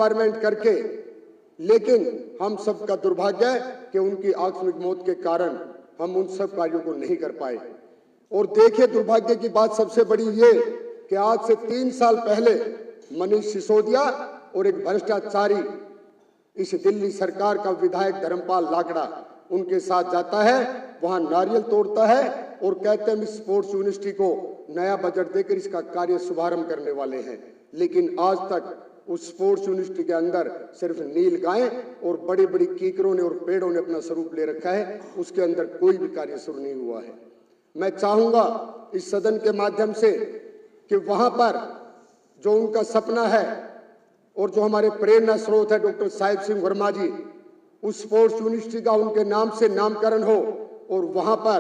Requirement करके, लेकिन हम सबका दुर्भाग्य है कि उनकी आकस्मिक मौत के कारण हम उन सब कार्यों को नहीं कर पाए। और देखिए, दुर्भाग्य की बात सबसे बड़ी ये कि आज से 3 साल पहले मनीष सिसोदिया और एक भ्रष्टाचारी इस दिल्ली सरकार का विधायक धर्मपाल लाकड़ा उनके साथ जाता है, वहां नारियल तोड़ता है और कहते हैं हम स्पोर्ट्स यूनिवर्सिटी को नया बजट देकर इसका कार्य शुभारंभ करने वाले हैं। लेकिन आज तक उस स्पोर्ट्स यूनिवर्सिटी के अंदर सिर्फ नील गायें और बड़ी बड़ी कीकरों ने और पेड़ों ने अपना स्वरूप ले रखा है, उसके अंदर कोई भी कार्य शुरू नहीं हुआ है। मैं चाहूंगा इस सदन के माध्यम से कि वहां पर जो उनका सपना है और जो हमारे प्रेरणा स्रोत है डॉक्टर साहिब सिंह वर्मा जी, उस स्पोर्ट्स यूनिवर्सिटी का उनके नाम से नामकरण हो और वहां पर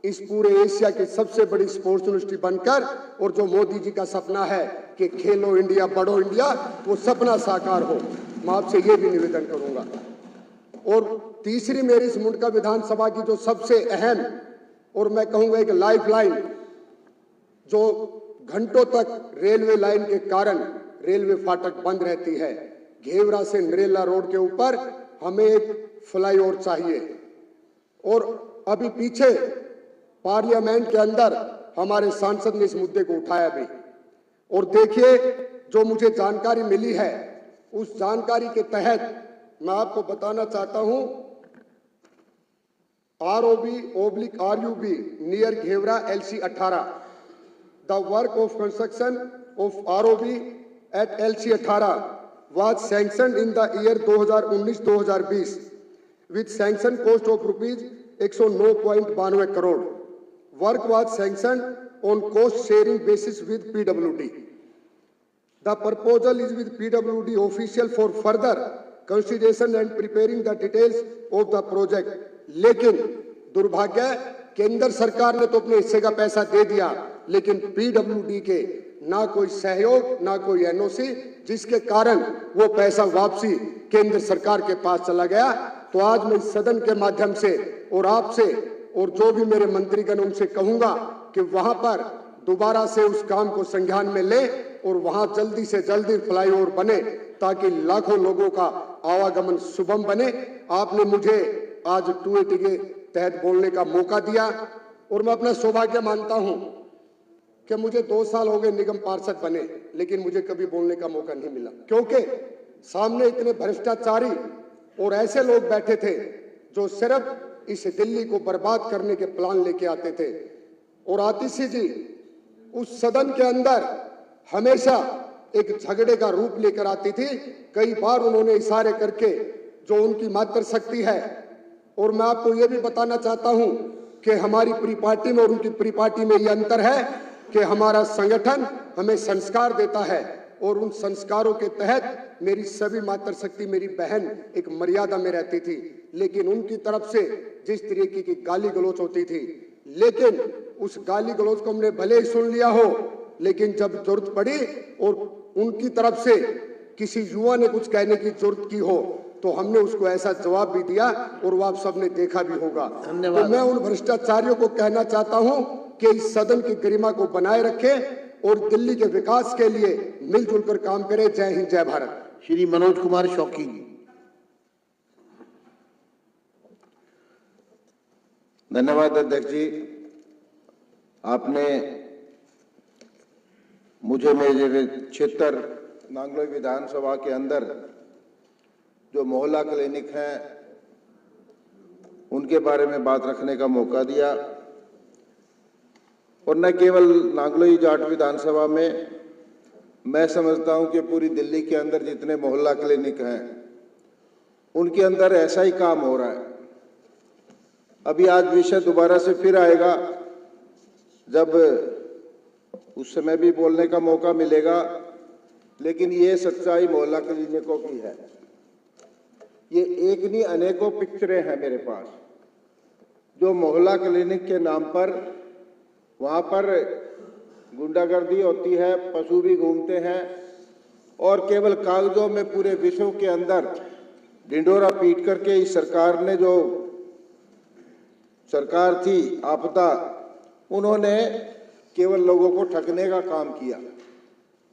इस पूरे एशिया की सबसे बड़ी स्पोर्ट्स यूनिवर्सिटी बनकर, और जो मोदी जी का सपना है कि खेलो इंडिया बढ़ो इंडिया, वो सपना साकार हो। मैं आपसे ये भी निवेदन करूंगा। और तीसरी मेरी इस मुंडका विधानसभा की जो सबसे अहम और मैं कहूंगा एक लाइफ लाइन, जो घंटों तक रेलवे लाइन के कारण रेलवे फाटक बंद रहती है, घेवरा से नरेला रोड के ऊपर हमें एक फ्लाईओवर चाहिए। और अभी पीछे पार्लियामेंट के अंदर हमारे सांसद ने इस मुद्दे को उठाया भी। और देखिए, जो मुझे जानकारी मिली है, उस जानकारी के तहत मैं आपको बताना चाहता हूं, ROB/RUB near Ghevra LC 18, the work of construction of ROB at LC 18 was sanctioned in the year 2019-2020 with sanction cost of rupees 109.92 crore. Work was sanctioned on cost sharing basis with PWD. The proposal is with PWD official for further consideration and preparing the details of the project. लेकिन दुर्भाग्य है, केंद्र सरकार ने तो अपने हिस्से का पैसा दे दिया, लेकिन PWD के ना कोई सहयोग ना कोई NOC, जिसके कारण वो पैसा वापसी केंद्र सरकार के पास चला गया। तो आज मैं इस सदन के माध्यम से और आपसे और जो भी मेरे मंत्रीगण उनसे कहूंगा कि वहां पर दोबारा से उस काम को संज्ञान में ले और वहां जल्दी से जल्दी फ्लाईओवर बने, ताकि लाखों लोगों का आवागमन सुगम बने। आपने मुझे आज 280 के तहत बोलने का मौका दिया और मैं अपना सौभाग्य मानता हूं कि मुझे 2 साल हो गए निगम पार्षद बने, लेकिन मुझे कभी बोलने का मौका नहीं मिला, क्योंकि सामने इतने भ्रष्टाचारी और ऐसे लोग बैठे थे जो सिर्फ इस दिल्ली को बर्बाद करने के प्लान लेके आते थे। और आतिशी जी उस सदन के अंदर हमेशा एक झगड़े का रूप लेकर आती थी। कई बार उन्होंने इशारे करके जो उनकी मात्र शक्ति है, और मैं आपको यह भी बताना चाहता हूं कि हमारी प्री पार्टी में और उनकी प्री पार्टी में यह अंतर है कि हमारा संगठन हमें संस्कार देता है और उन संस्कारों के तहत मेरी सभी मात्र शक्ति मेरी बहन एक मर्यादा में रहती थी। लेकिन उनकी तरफ से जिस तरीके की गाली गलौज होती थी, लेकिन उस गाली गलौज को हमने भले ही सुन लिया हो, लेकिन जब जरूरत पड़ी और उनकी तरफ से किसी युवा ने कुछ कहने की जरूरत की हो तो हमने उसको ऐसा जवाब भी दिया, और वो आप सबने देखा भी होगा। तो मैं उन भ्रष्टाचारियों को कहना चाहता हूं कि इस सदन की गरिमा को बनाए रखें और दिल्ली के विकास के लिए मिलजुल कर काम करें। जय हिंद, जय भारत। श्री मनोज कुमार शौकी जी। धन्यवाद अध्यक्ष जी। आपने मुझे मेरे क्षेत्र नांगलोई विधानसभा के अंदर जो मोहल्ला क्लिनिक हैं उनके बारे में बात रखने का मौका दिया, और न केवल नांगलोई जाट विधानसभा में, मैं समझता हूं कि पूरी दिल्ली के अंदर जितने मोहल्ला क्लिनिक हैं उनके अंदर ऐसा ही काम हो रहा है। अभी आज विषय दोबारा से फिर आएगा, जब उस समय भी बोलने का मौका मिलेगा, लेकिन ये सच्चाई मोहल्ला क्लिनिकों की है। ये एक नहीं अनेकों पिक्चरें हैं मेरे पास, जो मोहल्ला क्लिनिक के नाम पर वहाँ पर गुंडागर्दी होती है, पशु भी घूमते हैं, और केवल कागजों में पूरे विश्व के अंदर ढिंडोरा पीट करके इस सरकार ने, जो सरकार थी आपदा, उन्होंने केवल लोगों को ठगने का काम किया।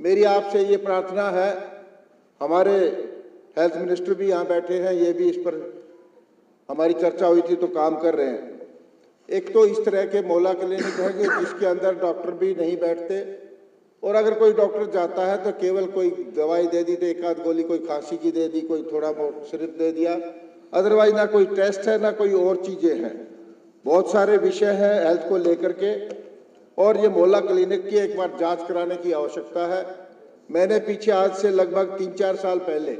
मेरी आपसे ये प्रार्थना है हमारे हेल्थ मिनिस्टर भी यहाँ बैठे हैं, ये भी इस पर हमारी चर्चा हुई थी तो काम कर रहे हैं। एक तो इस तरह के मोहल्ला क्लिनिक है कि जिसके अंदर डॉक्टर भी नहीं बैठते, और अगर कोई डॉक्टर जाता है तो केवल कोई दवाई दे दी, तो एक आध गोली कोई खांसी की दे दी, कोई थोड़ा बहुत सिरप दे दिया, अदरवाइज ना कोई टेस्ट है ना कोई और चीजें हैं। बहुत सारे विषय हैं हेल्थ को लेकर के, और ये मोहल्ला क्लिनिक की एक बार जांच कराने की आवश्यकता है। मैंने पीछे आज से लगभग 3-4 साल पहले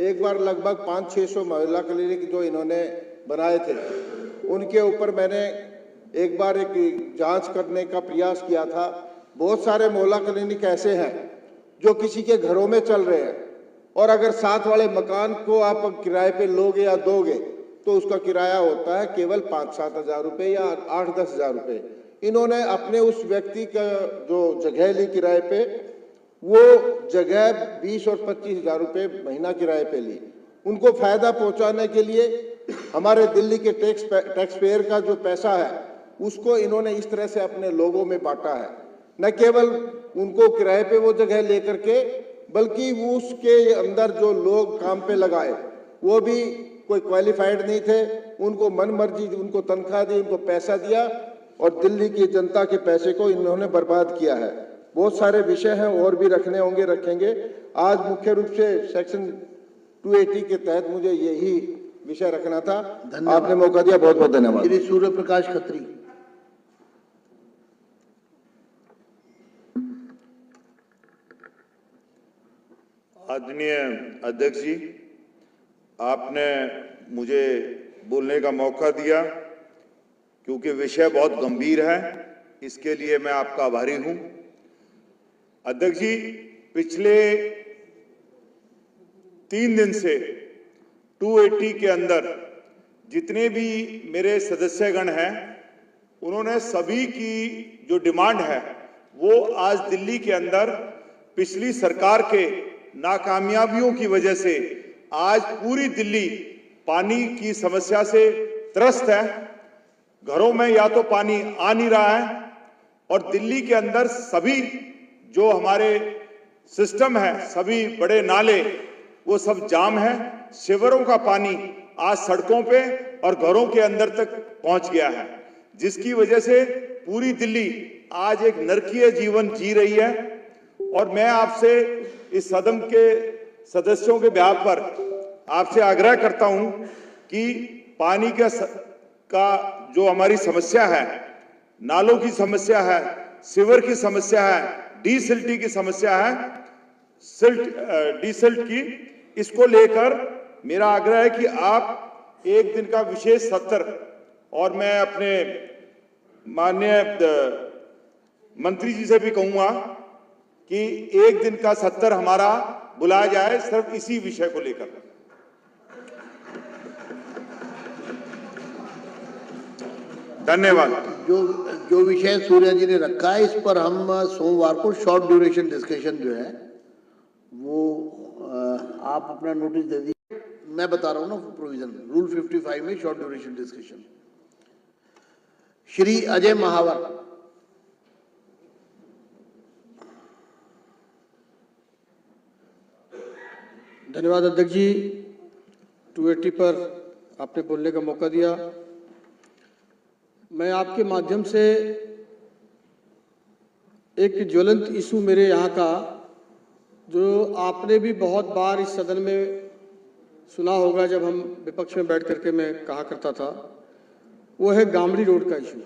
एक बार लगभग 500-600 मोहल्ला क्लिनिक जो इन्होंने बनाए थे, उनके ऊपर मैंने एक बार एक जांच करने का प्रयास किया था। बहुत सारे मोहल्ला क्लिनिक ऐसे हैं जो किसी के घरों में चल रहे हैं, और अगर साथ वाले मकान को आप किराए पे लोगे या दोगे तो उसका किराया होता है केवल 5-7 हज़ार रुपये या 8-10 हज़ार रुपये। इन्होंने अपने उस व्यक्ति का जो जगह ली किराए पे, वो जगह 20 और 25 हज़ार रुपये महीना किराए पे ली। उनको फायदा पहुंचाने के लिए हमारे दिल्ली के टैक्स पेयर का जो पैसा है उसको इन्होंने इस तरह से अपने लोगों में बांटा है। न केवल उनको किराए पे वो जगह लेकर के, बल्कि वो उसके अंदर जो लोग काम पे लगाए वो भी कोई क्वालिफाइड नहीं थे, उनको मन मर्जी उनको तनख्वाह दी, उनको पैसा दिया, और दिल्ली की जनता के पैसे को इन्होंने बर्बाद किया है। बहुत सारे विषय हैं और भी रखने होंगे, रखेंगे। आज मुख्य रूप से सेक्शन 280 के तहत मुझे यही विषय रखना था। आपने मौका दिया, बहुत बहुत धन्यवाद। श्री सूर्य प्रकाश खत्री। आदरणीय अध्यक्ष जी, आपने मुझे बोलने का मौका दिया क्योंकि विषय बहुत गंभीर है, इसके लिए मैं आपका आभारी हूं। अध्यक्ष जी, पिछले 3 दिन से 280 के अंदर जितने भी मेरे सदस्यगण हैं, उन्होंने सभी की जो डिमांड है वो आज दिल्ली के अंदर पिछली सरकार के नाकामयाबियों की वजह से आज पूरी दिल्ली पानी की समस्या से त्रस्त है। घरों में या तो पानी आ नहीं रहा है, और दिल्ली के अंदर सभी जो हमारे सिस्टम है, सभी बड़े नाले वो सब जाम है। शिवरों का पानी आज सड़कों पे और घरों के अंदर तक पहुंच गया है, जिसकी वजह से पूरी दिल्ली आज एक नरकीय जीवन जी रही है। और मैं आपसे इस सदन के सदस्यों के ब्याह पर आपसे आग्रह करता हूं कि पानी का जो हमारी समस्या है, नालों की समस्या है, सीवर की समस्या है, डीसिल्टी की समस्या है, डीसिल्ट की, इसको लेकर मेरा आग्रह है कि आप एक दिन का विशेष सत्र, और मैं अपने माननीय मंत्री जी से भी कहूंगा कि एक दिन का सत्र हमारा बुलाया जाए सिर्फ इसी विषय को लेकर। धन्यवाद। जो विषय सूर्या जी ने रखा है, इस पर हम सोमवार को शॉर्ट ड्यूरेशन डिस्कशन जो है वो आप अपना नोटिस दे दीजिए। मैं बता रहा हूँ ना प्रोविजन, रूल 55 में short duration discussion. Shri Ajay Mahawar. धन्यवाद अध्यक्ष जी, 280 पर आपने बोलने का मौका दिया। मैं आपके माध्यम से एक ज्वलंत इशू मेरे यहाँ का, जो आपने भी बहुत बार इस सदन में सुना होगा जब हम विपक्ष में बैठ करके मैं कहा करता था, वो है गामड़ी रोड का इशू।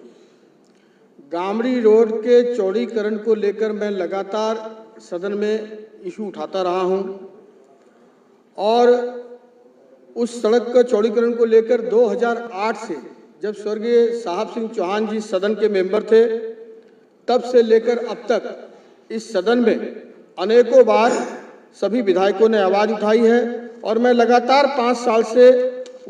गामड़ी रोड के चौड़ीकरण को लेकर मैं लगातार सदन में इशू उठाता रहा हूँ, और उस सड़क का चौड़ीकरण को लेकर 2008 से, जब स्वर्गीय साहब सिंह चौहान जी सदन के मेंबर थे, तब से लेकर अब तक इस सदन में अनेकों बार सभी विधायकों ने आवाज उठाई है, और मैं लगातार 5 साल से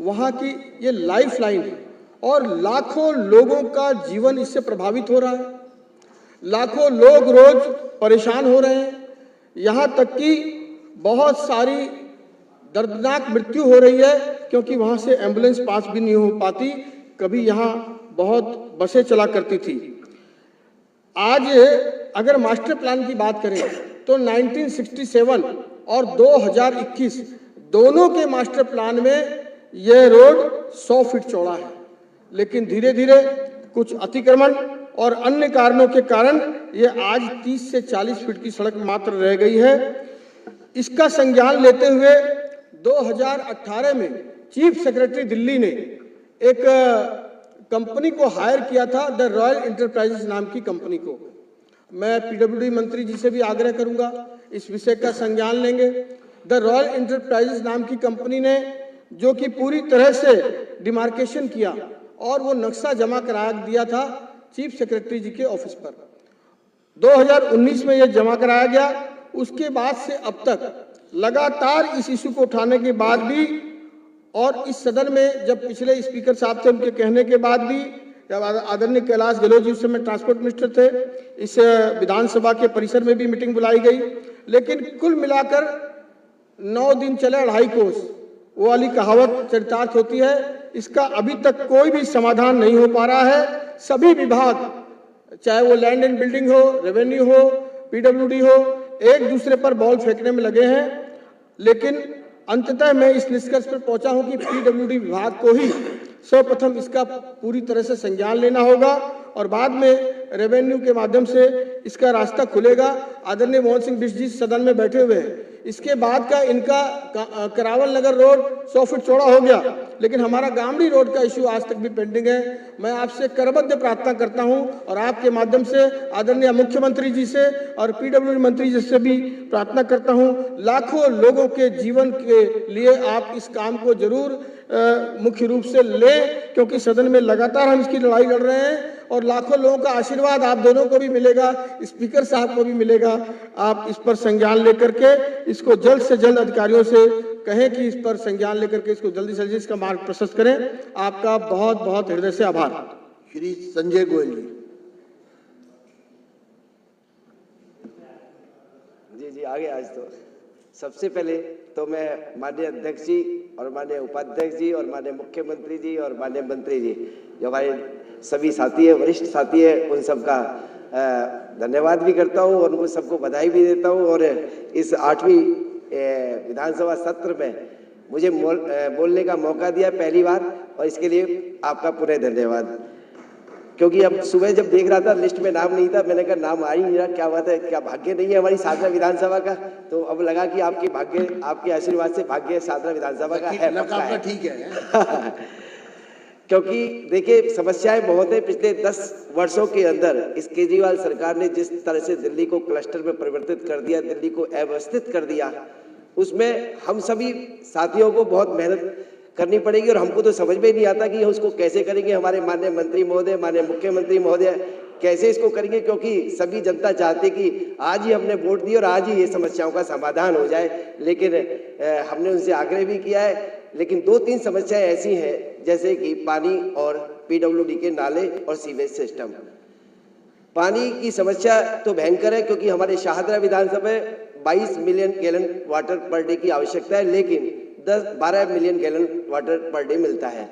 वहां की ये लाइफ लाइन है, और लाखों लोगों का जीवन इससे प्रभावित हो रहा है। लाखों लोग रोज परेशान हो रहे हैं, यहाँ तक कि बहुत सारी दर्दनाक मृत्यु हो रही है, क्योंकि वहां से एम्बुलेंस पास भी नहीं हो पाती। कभी यहाँ बहुत बसें चला करती थी। आज अगर मास्टर प्लान की बात करें तो 1967 और 2021 दोनों के मास्टर प्लान में यह रोड 100 फीट चौड़ा है, लेकिन धीरे धीरे कुछ अतिक्रमण और अन्य कारणों के कारण यह आज 30 से 40 फीट की सड़क मात्र रह गई है। इसका संज्ञान लेते हुए 2018 में चीफ सेक्रेटरी दिल्ली ने एक कंपनी को हायर किया था, द रॉयल इंटरप्राइजेज नाम की कंपनी को। मैं पीडब्ल्यूडी मंत्री जी से भी आग्रह करूंगा, इस विषय का संज्ञान लेंगे। द रॉयल इंटरप्राइजेज नाम की कंपनी ने जो कि पूरी तरह से डिमार्केशन किया और वो नक्शा जमा करा दिया था चीफ सेक्रेटरी जी के ऑफिस पर। 2019 में यह जमा कराया गया। उसके बाद से अब तक लगातार इस इशू को उठाने के बाद भी और इस सदन में जब पिछले स्पीकर साहब थे उनके कहने के बाद भी, जब आदरणीय कैलाश गहलोत जी उस समय ट्रांसपोर्ट मिनिस्टर थे, इस विधानसभा के परिसर में भी मीटिंग बुलाई गई, लेकिन कुल मिलाकर 9 दिन चले 2.5 कोस, वो वाली कहावत चरितार्थ होती है। इसका अभी तक कोई भी समाधान नहीं हो पा रहा है। सभी विभाग, चाहे वो लैंड एंड बिल्डिंग हो, रेवेन्यू हो, पीडब्ल्यूडी हो, एक दूसरे पर बॉल फेंकने में लगे हैं। लेकिन अंततः मैं इस निष्कर्ष पर पहुंचा हूं कि पीडब्ल्यूडी विभाग को ही सर्वप्रथम इसका पूरी तरह से संज्ञान लेना होगा और बाद में रेवेन्यू के माध्यम से इसका रास्ता खुलेगा। आदरणीय मोहन सिंह बिष्ट जी सदन में बैठे हुए हैं। इसके बाद का इनका करावल नगर रोड 100 फीट चौड़ा हो गया, लेकिन हमारा गामड़ी रोड का इश्यू आज तक भी पेंडिंग है। मैं आपसे करबद्ध प्रार्थना करता हूं और आपके माध्यम से आदरणीय मुख्यमंत्री जी से और पीडब्ल्यूडी मंत्री जी से भी प्रार्थना करता हूं, लाखों लोगों के जीवन के लिए आप इस काम को जरूर मुख्य रूप से लें, क्योंकि सदन में लगातार हम इसकी लड़ाई लड़ रहे हैं और लाखों लोगों का आशीर्वाद आप दोनों को भी मिलेगा, स्पीकर साहब को भी मिलेगा। आप इस पर संज्ञान लेकर के इसको जल्द से जल्द अधिकारियों से कहें कि इस पर संज्ञान लेकर के इसको जल्दी से जल्दी इसका मार्ग प्रशस्त करें। आपका बहुत बहुत हृदय से आभार। श्री संजय गोयल जी। जी आगे। आज तो सबसे पहले तो मैं माननीय अध्यक्ष जी और माननीय उपाध्यक्ष जी और माननीय मुख्यमंत्री जी और माननीय मंत्री जी, जो हमारे सभी साथी है, वरिष्ठ साथी है, उन सबका धन्यवाद भी करता हूं और उनको सबको बधाई भी देता हूं। और इस 8वीं विधानसभा सत्र में मुझे बोलने का मौका दिया पहली बार, और इसके लिए आपका पुनः धन्यवाद। क्योंकि अब सुबह जब देख रहा था लिस्ट में नाम नहीं था, मैंने कहा नाम आ ही नहीं रहा, क्या बात है, क्या भाग्य नहीं है हमारी साधना विधानसभा का। तो अब लगा कि आपके भाग्य, आपके आशीर्वाद से भाग्य साधना विधानसभा का है, पक्का है। ठीक है। क्योंकि देखिए समस्याएं बहुत है। पिछले 10 वर्षों के अंदर इस केजरीवाल सरकार ने जिस तरह से दिल्ली को क्लस्टर में परिवर्तित कर दिया, दिल्ली को अव्यवस्थित कर दिया, उसमें हम सभी साथियों को बहुत मेहनत करनी पड़ेगी और हमको तो समझ में नहीं आता कि उसको कैसे करेंगे। हमारे माननीय मंत्री महोदय, माननीय मुख्यमंत्री महोदय कैसे इसको करेंगे, क्योंकि सभी जनता चाहती कि आज ही हमने वोट दिया और आज ही ये समस्याओं का समाधान हो जाए। लेकिन हमने उनसे आग्रह भी किया है, लेकिन 2-3 समस्याएं ऐसी हैं, जैसे कि पानी और पीडब्ल्यूडी के नाले और सीवेज सिस्टम। पानी की समस्या तो भयंकर है, क्योंकि हमारे शाहदरा विधानसभा में 22 million gallon water per day की आवश्यकता है, लेकिन 10-12 million gallon water per day मिलता है,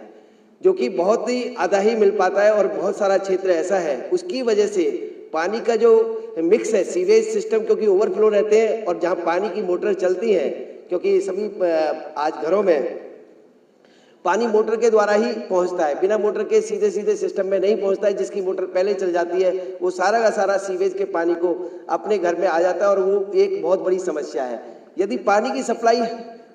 जो कि बहुत ही आधा ही मिल पाता है। और बहुत सारा क्षेत्र ऐसा है, उसकी वजह से पानी का जो मिक्स है, सीवेज सिस्टम क्योंकि ओवरफ्लो रहते हैं, और जहां पानी की मोटर चलती है, क्योंकि सभी आज घरों में पानी मोटर के द्वारा ही पहुंचता है, बिना मोटर के सीधे सीधे सिस्टम में नहीं पहुंचता है। जिसकी मोटर पहले चल जाती है वो सारा का सारा सीवेज के पानी को अपने घर में आ जाता है, और वो एक बहुत बड़ी समस्या है। यदि पानी की सप्लाई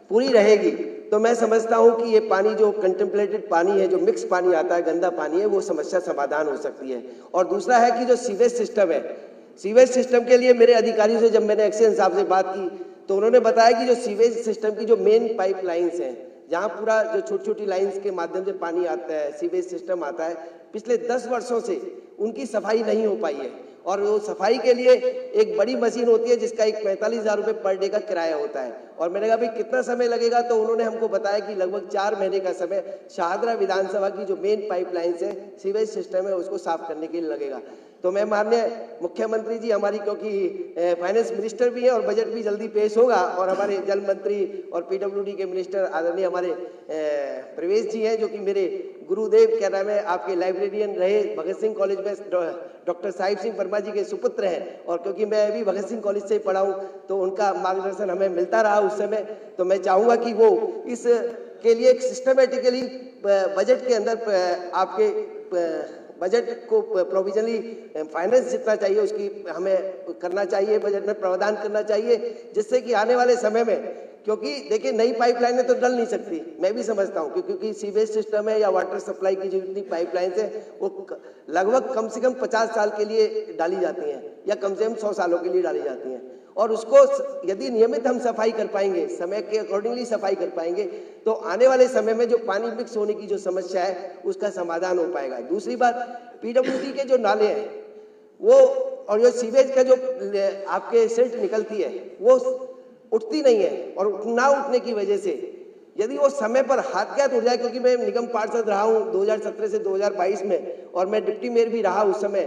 पूरी रहेगी तो मैं समझता हूं कि ये पानी जो कंटेम्पलेटेड पानी है, जो मिक्स पानी आता है, गंदा पानी है, वो समस्या समाधान हो सकती है। और दूसरा है कि जो सीवेज सिस्टम है, सीवेज सिस्टम के लिए मेरे अधिकारियों से जब मैंने एक्सीडेंट साहब से बात की तो उन्होंने बताया कि जो सीवेज सिस्टम की जो मेन पाइप लाइन्स हैं, जहाँ पूरा जो छोटी छोटी लाइन्स के माध्यम से पानी आता है, सीवेज सिस्टम आता है, पिछले 10 वर्षों से उनकी सफाई नहीं हो पाई है। और वो सफाई के लिए एक बड़ी मशीन होती है जिसका एक 45,000 रुपये पर डे का किराया होता है। और मैंने कहा भाई कितना समय लगेगा, तो उन्होंने हमको बताया कि लगभग 4 महीने का समय शाहदरा विधानसभा की जो मेन पाइपलाइन है, सीवेज सिस्टम है, उसको साफ करने के लिए लगेगा। तो मैं माननीय मुख्यमंत्री जी हमारी, क्योंकि फाइनेंस मिनिस्टर भी है और बजट भी जल्दी पेश होगा, और हमारे जल मंत्री और पीडब्ल्यूडी के मिनिस्टर आदरणीय हमारे प्रवेश जी हैं, जो कि मेरे गुरुदेव क्या नाम है आपके लाइब्रेरियन रहे भगत सिंह कॉलेज में, डॉक्टर साहिब सिंह वर्मा जी के सुपुत्र हैं, और क्योंकि मैं भी भगत सिंह कॉलेज से ही पढ़ा हूँ तो उनका मार्गदर्शन हमें मिलता रहा उस समय। तो मैं चाहूँगा कि वो इस के लिए एक सिस्टमेटिकली बजट के अंदर आपके बजट को प्रोविजनली फाइनेंस जितना चाहिए उसकी हमें करना चाहिए, बजट में प्रावधान करना चाहिए, जिससे कि आने वाले समय में, क्योंकि देखिए नई पाइपलाइनें तो डल नहीं सकती, मैं भी समझता हूँ, क्योंकि सीवेज सिस्टम है या वाटर सप्लाई की जो जितनी पाइपलाइंस है वो लगभग कम से कम 50 साल के लिए डाली जाती हैं या कम से कम 100 सालों के लिए डाली जाती हैं, और उसको यदि नियमित हम सफाई कर पाएंगे, समय के अकॉर्डिंगली सफाई कर पाएंगे, तो आने वाले समय में जो पानी मिक्स होने की जो समस्या है उसका समाधान हो पाएगा। दूसरी बात, पीडब्ल्यूडी के जो नाले हैं वो और जो सीवेज का जो आपके सिल्ट निकलती है वो उठती नहीं है, और ना उठने की वजह से यदि वो समय पर हादसा उठ जाए, क्योंकि मैं निगम पार्षद रहा हूँ 2017 से 2022 में और मैं डिप्टी मेयर भी रहा उस समय,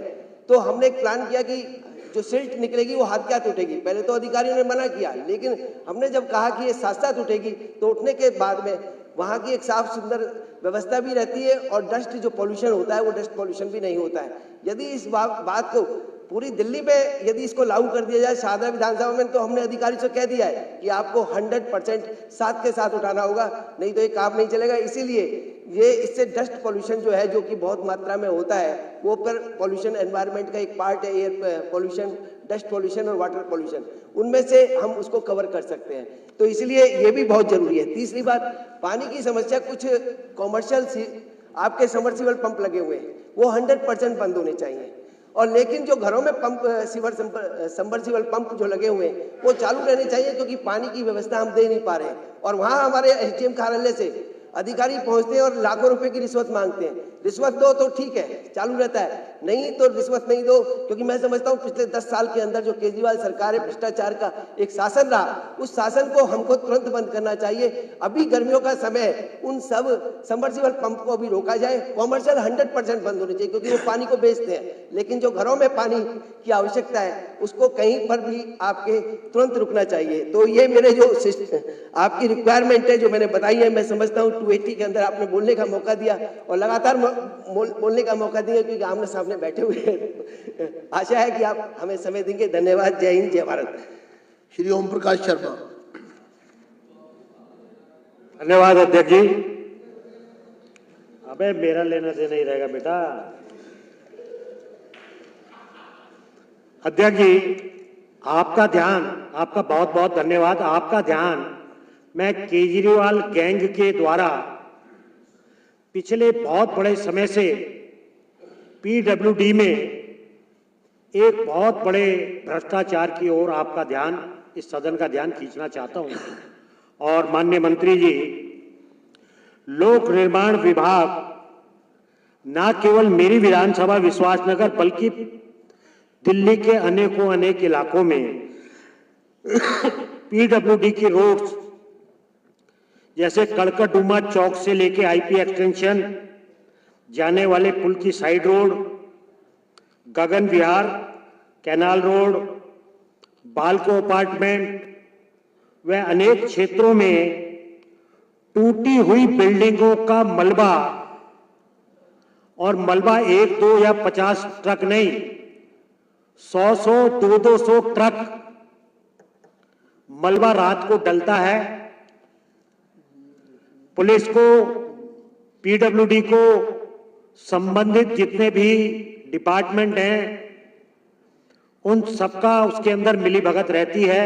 तो हमने एक प्लान किया कि जो सिल्ट निकलेगी वो हाथ क्या उठेगी। पहले तो अधिकारियों ने मना किया, लेकिन हमने जब कहा कि ये साथ साथ उठेगी तो उठने के बाद में वहाँ की एक साफ सुंदर व्यवस्था भी रहती है और डस्ट जो पोल्यूशन होता है वो डस्ट पोल्यूशन भी नहीं होता है। यदि इस बात को पूरी दिल्ली में यदि इसको लागू कर दिया जाए शारदा विधानसभा में, तो हमने अधिकारी से कह दिया है कि आपको 100% साथ के साथ उठाना होगा, नहीं तो ये काम नहीं चलेगा। इसीलिए ये इससे डस्ट पोल्यूशन जो है, जो कि बहुत मात्रा में होता है, वो पर पोल्यूशन एनवायरनमेंट का एक पार्ट है, एयर पोल्यूशन, डस्ट पोल्यूशन और वाटर पोल्यूशन, उनमें से हम उसको कवर कर सकते हैं, तो इसलिए ये भी बहुत जरूरी है। तीसरी बात, पानी की समस्या, कुछ कॉमर्शियल आपके सबमर्सिबल पंप लगे हुए हैं वो 100% बंद होने चाहिए, और लेकिन जो घरों में पंप सबमर्सिबल पंप जो लगे हुए हैं वो चालू रहने चाहिए, क्योंकि पानी की व्यवस्था हम दे नहीं पा रहे हैं। और वहाँ हमारे एसडीएम कार्यालय से अधिकारी पहुंचते हैं और लाखों रुपए की रिश्वत मांगते हैं। रिश्वत दो तो ठीक है, चालू रहता है, नहीं तो रिश्वत नहीं दो, क्योंकि मैं समझता हूँ पिछले 10 साल के अंदर जो केजरीवाल सरकार है, भ्रष्टाचार का एक शासन रहा, उस शासन को हमको तुरंत बंद करना चाहिए। अभी गर्मियों का समय, उन सब सबमर्सिबल पंप को भी रोका जाए, कॉमर्शियल 100% बंद होने चाहिए, क्योंकि वो पानी को बेचते हैं, लेकिन जो घरों में पानी की आवश्यकता है उसको कहीं पर भी आपके तुरंत रुकना चाहिए। तो ये मेरे जो आपकी रिक्वायरमेंट है जो मैंने बताई है, मैं समझता हूँ 280 के अंदर आपने बोलने का मौका दिया और लगातार बोलने का मौका दिया, क्योंकि आमने सामने बैठे हुए हैं। आशा है कि आप हमें समय देंगे। धन्यवाद। जय हिंद, जय भारत। श्री ओम प्रकाश शर्मा। धन्यवाद अध्यक्ष जी। अबे मेरा लेना देना ही रहेगा बेटा। अध्यक्ष जी, आपका ध्यान, आपका बहुत बहुत धन्यवाद। आपका ध्यान मैं केजरीवाल गैंग के द्वारा पिछले बहुत बड़े समय से पीडब्ल्यूडी में एक बहुत बड़े भ्रष्टाचार की ओर आपका ध्यान, इस सदन का ध्यान खींचना चाहता हूं। और माननीय मंत्री जी, लोक निर्माण विभाग न केवल मेरी विधानसभा विश्वासनगर बल्कि दिल्ली के अनेकों अनेक इलाकों में पीडब्ल्यूडी की रोड्स, जैसे कड़कड़डूमा चौक से लेके आईपी एक्सटेंशन जाने वाले पुल की साइड रोड, गगन विहार, कैनाल रोड, बालको अपार्टमेंट व अनेक क्षेत्रों में टूटी हुई बिल्डिंगों का मलबा, और मलबा 1, 2 या 50 ट्रक नहीं, 100, 200 ट्रक मलबा रात को डलता है। पुलिस को, पीडब्ल्यूडी को, संबंधित जितने भी डिपार्टमेंट हैं, उन सबका उसके अंदर मिलीभगत रहती है।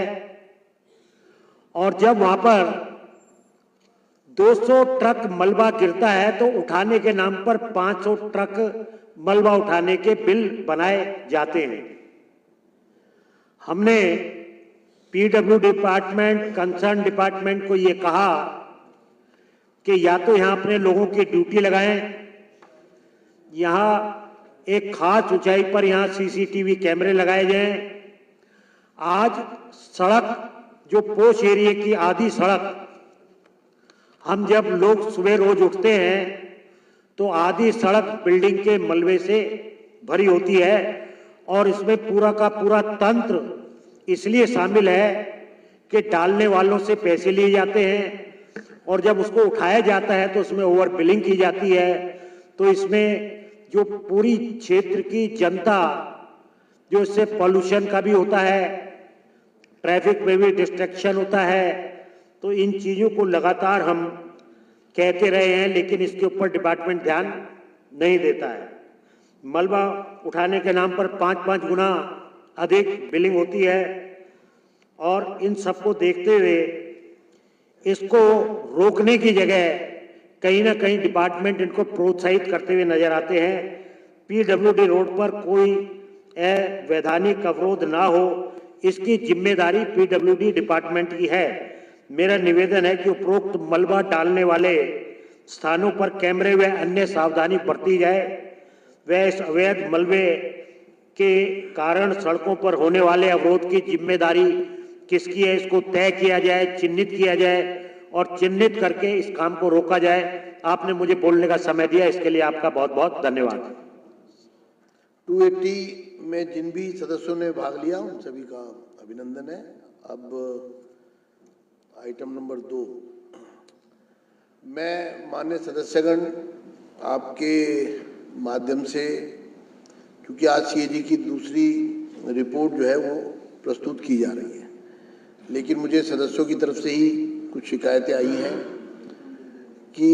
और जब वहां पर 200 ट्रक मलबा गिरता है तो उठाने के नाम पर 500 ट्रक मलबा उठाने के बिल बनाए जाते हैं। हमने पीडब्ल्यूडी डिपार्टमेंट, कंसर्न डिपार्टमेंट को ये कहा कि या तो यहां अपने लोगों की ड्यूटी लगाएं, यहां एक खास ऊंचाई पर यहां सीसीटीवी कैमरे लगाए जाएं। आज सड़क, जो पोश एरिया की आधी सड़क, हम जब लोग सुबह रोज उठते हैं तो आधी सड़क बिल्डिंग के मलबे से भरी होती है, और इसमें पूरा का पूरा तंत्र इसलिए शामिल है कि डालने वालों से पैसे लिए जाते हैं, और जब उसको उठाया जाता है तो उसमें ओवर बिलिंग की जाती है। तो इसमें जो पूरी क्षेत्र की जनता, जो इससे पॉल्यूशन का भी होता है, ट्रैफिक में भी डिस्ट्रैक्शन होता है, तो इन चीज़ों को लगातार हम कहते रहे हैं, लेकिन इसके ऊपर डिपार्टमेंट ध्यान नहीं देता है। मलबा उठाने के नाम पर 5-5 गुना अधिक बिलिंग होती है, और इन सबको देखते हुए इसको रोकने की जगह कहीं ना कहीं डिपार्टमेंट इनको प्रोत्साहित करते हुए नजर आते हैं। पीडब्ल्यूडी रोड पर कोई अवैधानिक अवरोध ना हो, इसकी जिम्मेदारी पीडब्ल्यूडी डिपार्टमेंट की है। मेरा निवेदन है कि उपरोक्त मलबा डालने वाले स्थानों पर कैमरे व अन्य सावधानी बरती जाए। वह इस अवैध मलबे के कारण सड़कों पर होने वाले अवरोध की जिम्मेदारी किसकी है, इसको तय किया जाए, चिन्हित किया जाए और चिन्हित करके इस काम को रोका जाए। आपने मुझे बोलने का समय दिया, इसके लिए आपका बहुत बहुत धन्यवाद। 280 में जिन भी सदस्यों ने भाग लिया उन सभी का अभिनंदन है। अब आइटम नंबर 2, मैं माननीय सदस्यगण आपके माध्यम से, क्योंकि आज सीएजी की दूसरी रिपोर्ट जो है वो प्रस्तुत की जा रही है, लेकिन मुझे सदस्यों की तरफ से ही कुछ शिकायतें आई हैं कि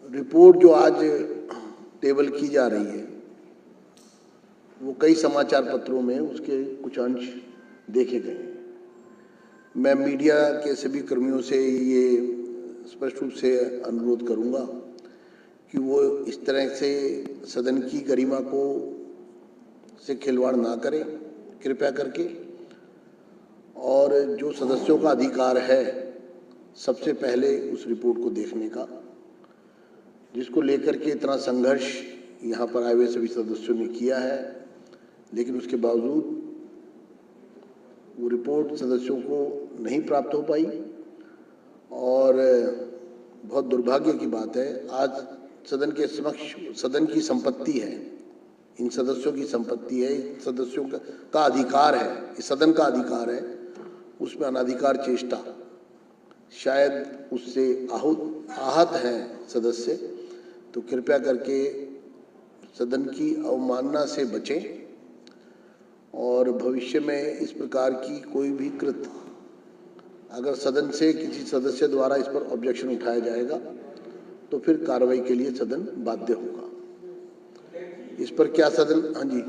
रिपोर्ट जो आज टेबल की जा रही है वो कई समाचार पत्रों में उसके कुछ अंश देखे गए हैं। मैं मीडिया के सभी कर्मियों से ये स्पष्ट रूप से अनुरोध करूंगा कि वो इस तरह से सदन की गरिमा को से खिलवाड़ ना करें कृपया करके, और जो सदस्यों का अधिकार है सबसे पहले उस रिपोर्ट को देखने का, जिसको लेकर के इतना संघर्ष यहाँ पर आए हुए सभी सदस्यों ने किया है, लेकिन उसके बावजूद वो रिपोर्ट सदस्यों को नहीं प्राप्त हो पाई। और बहुत दुर्भाग्य की बात है, आज सदन के समक्ष सदन की संपत्ति है, इन सदस्यों की संपत्ति है, इन सदस्यों का अधिकार है, इस सदन का अधिकार है, उसमें अनाधिकार चेष्टा, शायद उससे आहत हैं सदस्य, तो कृपया करके सदन की अवमानना से बचें और भविष्य में इस प्रकार की कोई भी कृत्य अगर सदन से किसी सदस्य द्वारा इस पर ऑब्जेक्शन उठाया जाएगा तो फिर कार्रवाई के लिए सदन बाध्य होगा। इस पर क्या सदन, हाँ जी,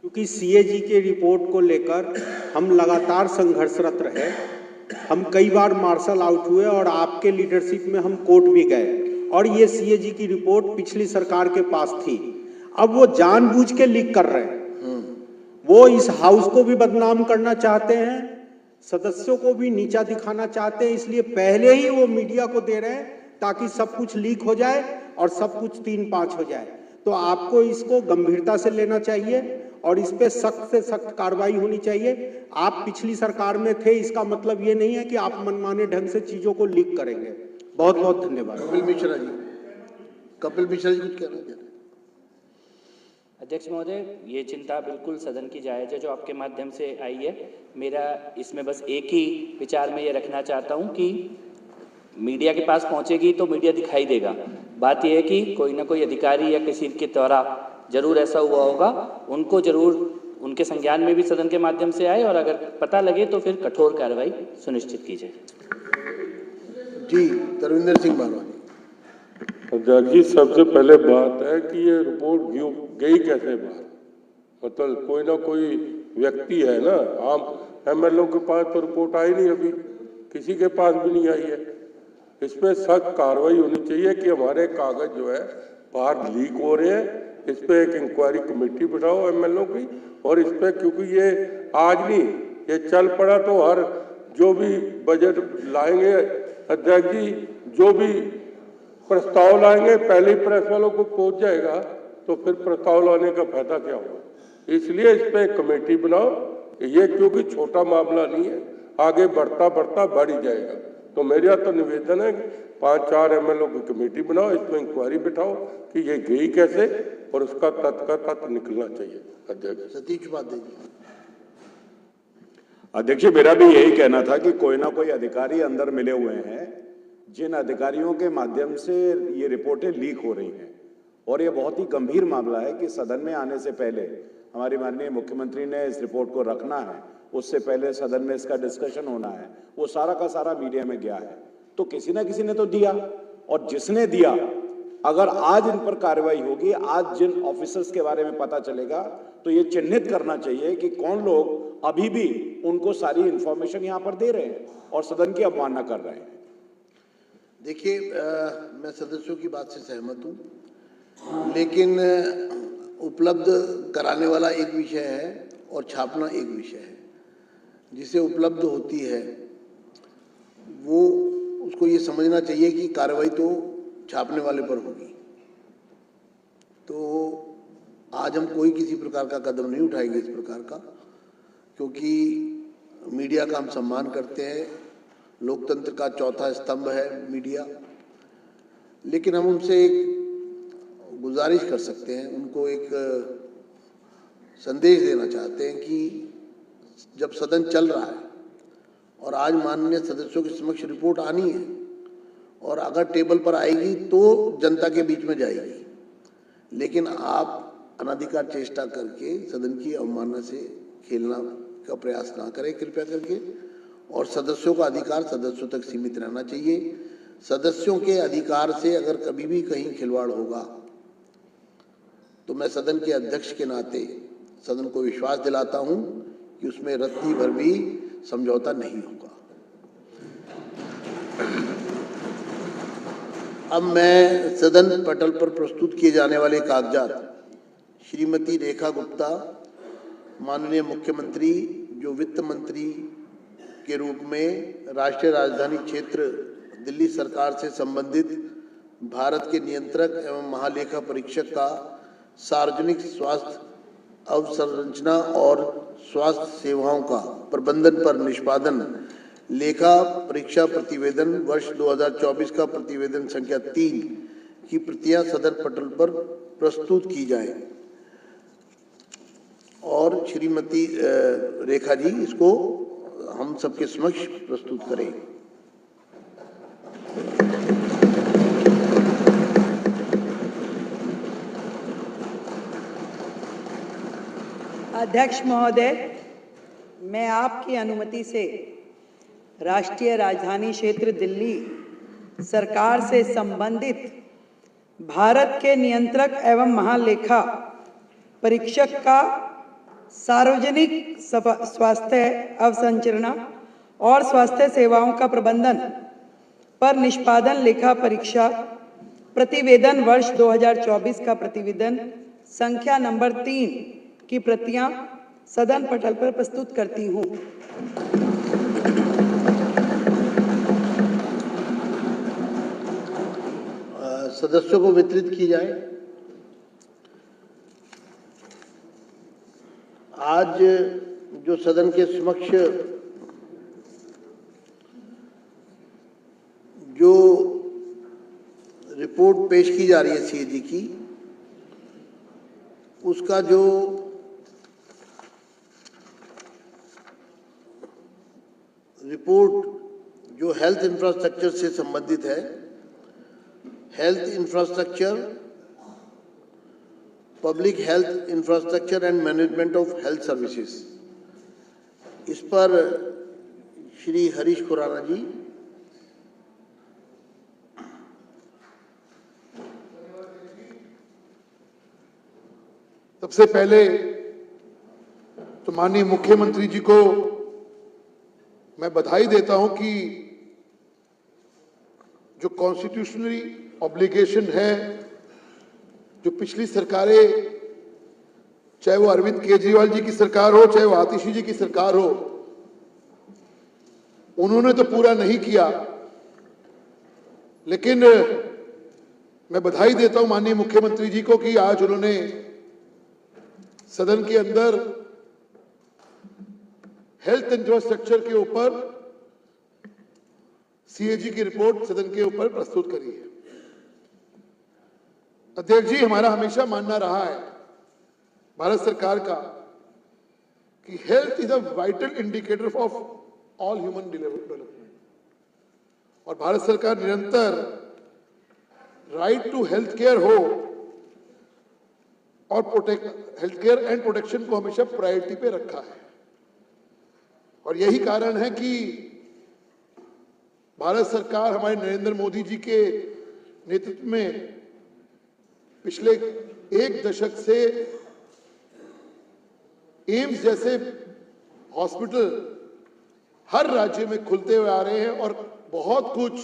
क्योंकि सीएजी के रिपोर्ट को लेकर हम लगातार संघर्षरत रहे, हम कई बार मार्शल आउट हुए और आपके लीडरशिप में हम कोर्ट भी गए, और ये सीएजी की रिपोर्ट पिछली सरकार के पास थी। अब वो जानबूझ के लीक कर रहे हैं, वो इस हाउस को भी बदनाम करना चाहते हैं, सदस्यों को भी नीचा दिखाना चाहते हैं, इसलिए पहले ही वो मीडिया को दे रहे हैं ताकि सब कुछ लीक हो जाए और सब कुछ 3-5 हो जाए। तो आपको इसको गंभीरता से लेना चाहिए और इस पे सख्त से सख्त कार्रवाई होनी चाहिए। आप पिछली सरकार में थे, इसका मतलब ये नहीं है कि आप मनमाने ढंग से चीजों को लीक करेंगे। बहुत बहुत धन्यवाद। कपिल मिश्रा जी कुछ कहना चाहते हैं? अध्यक्ष महोदय, ये चिंता बिल्कुल सदन की जायज़ है जो आपके माध्यम से आई है। मेरा इसमें बस एक ही विचार में ये रखना चाहता हूँ कि मीडिया के पास पहुँचेगी तो मीडिया दिखाई देगा। बात यह है कि कोई ना कोई अधिकारी या किसी के द्वारा जरूर ऐसा हुआ होगा, उनको जरूर उनके संज्ञान में भी सदन के माध्यम से आए और अगर पता लगे तो फिर कठोर कार्रवाई सुनिश्चित की जाए। जी, तरविंदर सिंह बारवानी। अध्यक्ष जी, सबसे पहले बात है कि ये रिपोर्ट गई कैसे बाहर, मतलब कोई ना कोई व्यक्ति है ना, आम एमएलओ के पास तो रिपोर्ट आई नहीं, अभी किसी के पास भी नहीं आई है। इसमें सख्त कार्रवाई होनी चाहिए कि हमारे कागज जो है बाहर लीक हो रहे हैं, इस पे एक इंक्वायरी कमेटी बनाओ एमएलओ की, और इस पे क्योंकि ये आज नहीं, ये चल पड़ा तो हर जो भी बजट लाएंगे अध्यक्ष जी, जो भी प्रस्ताव लाएंगे पहले ही प्रेस वालों को पहुंच जाएगा, तो फिर प्रस्ताव लाने का फायदा क्या होगा। इसलिए इस पे कमेटी बनाओ, ये क्योंकि छोटा मामला नहीं है, आगे बढ़ता बढ़ता बढ़ ही जाएगा। तो मेरा तो निवेदन है 5-4 एमएलओ की कमेटी बनाओ, इसमें इंक्वायरी बिठाओ कि ये गई कैसे और उसका तथ्य निकलना चाहिए। अध्यक्ष सतीश उपाध्याय जी। अध्यक्ष, मेरा भी यही कहना था कि कोई ना कोई अधिकारी अंदर मिले हुए हैं जिन अधिकारियों के माध्यम से ये रिपोर्टें लीक हो रही हैं, और ये बहुत ही गंभीर मामला है कि सदन में आने से पहले हमारी माननीय मुख्यमंत्री ने इस रिपोर्ट को रखना है, उससे पहले सदन में इसका डिस्कशन होना है, वो सारा का सारा मीडिया में गया है, तो किसी ना किसी ने तो दिया, और जिसने दिया अगर आज इन पर कार्रवाई होगी, आज जिन ऑफिसर्स के बारे में पता चलेगा, तो ये चिन्हित करना चाहिए कि कौन लोग अभी भी उनको सारी इंफॉर्मेशन यहां पर दे रहे हैं और सदन की अवमानना कर रहे हैं। देखिए, मैं सदस्यों की बात से सहमत हूं, लेकिन उपलब्ध कराने वाला एक विषय है और छापना एक विषय है। जिसे उपलब्ध होती है वो उसको ये समझना चाहिए कि कार्रवाई तो छापने वाले पर होगी। तो आज हम कोई किसी प्रकार का कदम नहीं उठाएंगे इस प्रकार का, क्योंकि मीडिया का हम सम्मान करते हैं, लोकतंत्र का चौथा स्तंभ है मीडिया। लेकिन हम उनसे एक गुजारिश कर सकते हैं, उनको एक संदेश देना चाहते हैं कि जब सदन चल रहा है और आज माननीय सदस्यों के समक्ष रिपोर्ट आनी है, और अगर टेबल पर आएगी तो जनता के बीच में जाएगी, लेकिन आप अनधिकार चेष्टा करके सदन की अवमानना से खेलना का प्रयास ना करें कृपया करके। और सदस्यों का अधिकार सदस्यों तक सीमित रहना चाहिए। सदस्यों के अधिकार से अगर कभी भी कहीं खिलवाड़ होगा तो मैं सदन के अध्यक्ष के नाते सदन को विश्वास दिलाता हूं कि उसमें रत्ती भर भी समझौता नहीं होगा। अब मैं सदन पटल पर प्रस्तुत किए जाने वाले कागजात श्रीमती रेखा गुप्ता, माननीय मुख्यमंत्री जो वित्त मंत्री के रूप में राष्ट्रीय राजधानी क्षेत्र दिल्ली सरकार से संबंधित भारत के नियंत्रक एवं महालेखा परीक्षक का सार्वजनिक स्वास्थ्य अवसंरचना और स्वास्थ्य सेवाओं का प्रबंधन पर निष्पादन लेखा परीक्षा प्रतिवेदन वर्ष 2024 का प्रतिवेदन संख्या 3 की प्रतियां सदन पटल पर प्रस्तुत की जाए, और श्रीमती रेखा जी इसको हम सबके समक्ष प्रस्तुत करें। अध्यक्ष महोदय, मैं आपकी अनुमति से राष्ट्रीय राजधानी क्षेत्र दिल्ली सरकार से संबंधित भारत के नियंत्रक एवं महालेखा परीक्षक का सार्वजनिक स्वास्थ्य अवसंरचना और स्वास्थ्य सेवाओं का प्रबंधन पर निष्पादन लेखा परीक्षा प्रतिवेदन वर्ष 2024 का प्रतिवेदन संख्या नंबर 3 की प्रतियां सदन पटल पर प्रस्तुत करती हूं। सदस्यों को वितरित की जाए। आज जो सदन के समक्ष जो रिपोर्ट पेश की जा रही है सीएजी की, उसका जो रिपोर्ट जो हेल्थ इंफ्रास्ट्रक्चर से संबंधित है, health infrastructure, public health infrastructure and management of health services, इस पर श्री हरीश खुराना जी। सबसे पहले तो माननीय मुख्यमंत्री जी को मैं बधाई देता हूं कि जो कॉन्स्टिट्यूशनली ऑब्लिगेशन है, जो पिछली सरकारें, चाहे वो अरविंद केजरीवाल जी की सरकार हो, चाहे वो आतिशी जी की सरकार हो, उन्होंने तो पूरा नहीं किया, लेकिन मैं बधाई देता हूं माननीय मुख्यमंत्री जी को कि आज उन्होंने सदन के अंदर हेल्थ इंफ्रास्ट्रक्चर के ऊपर सीएजी की रिपोर्ट सदन के ऊपर प्रस्तुत करी है। अध्यक्ष जी, हमारा हमेशा मानना रहा है भारत सरकार का कि health is a vital indicator of all human development, और भारत सरकार निरंतर राइट टू हेल्थ केयर हो और हेल्थ केयर एंड प्रोटेक्शन को हमेशा प्रायोरिटी पे रखा है। और यही कारण है कि भारत सरकार हमारे नरेंद्र मोदी जी के नेतृत्व में पिछले एक दशक से एम्स जैसे हॉस्पिटल हर राज्य में खुलते हुए आ रहे हैं, और बहुत कुछ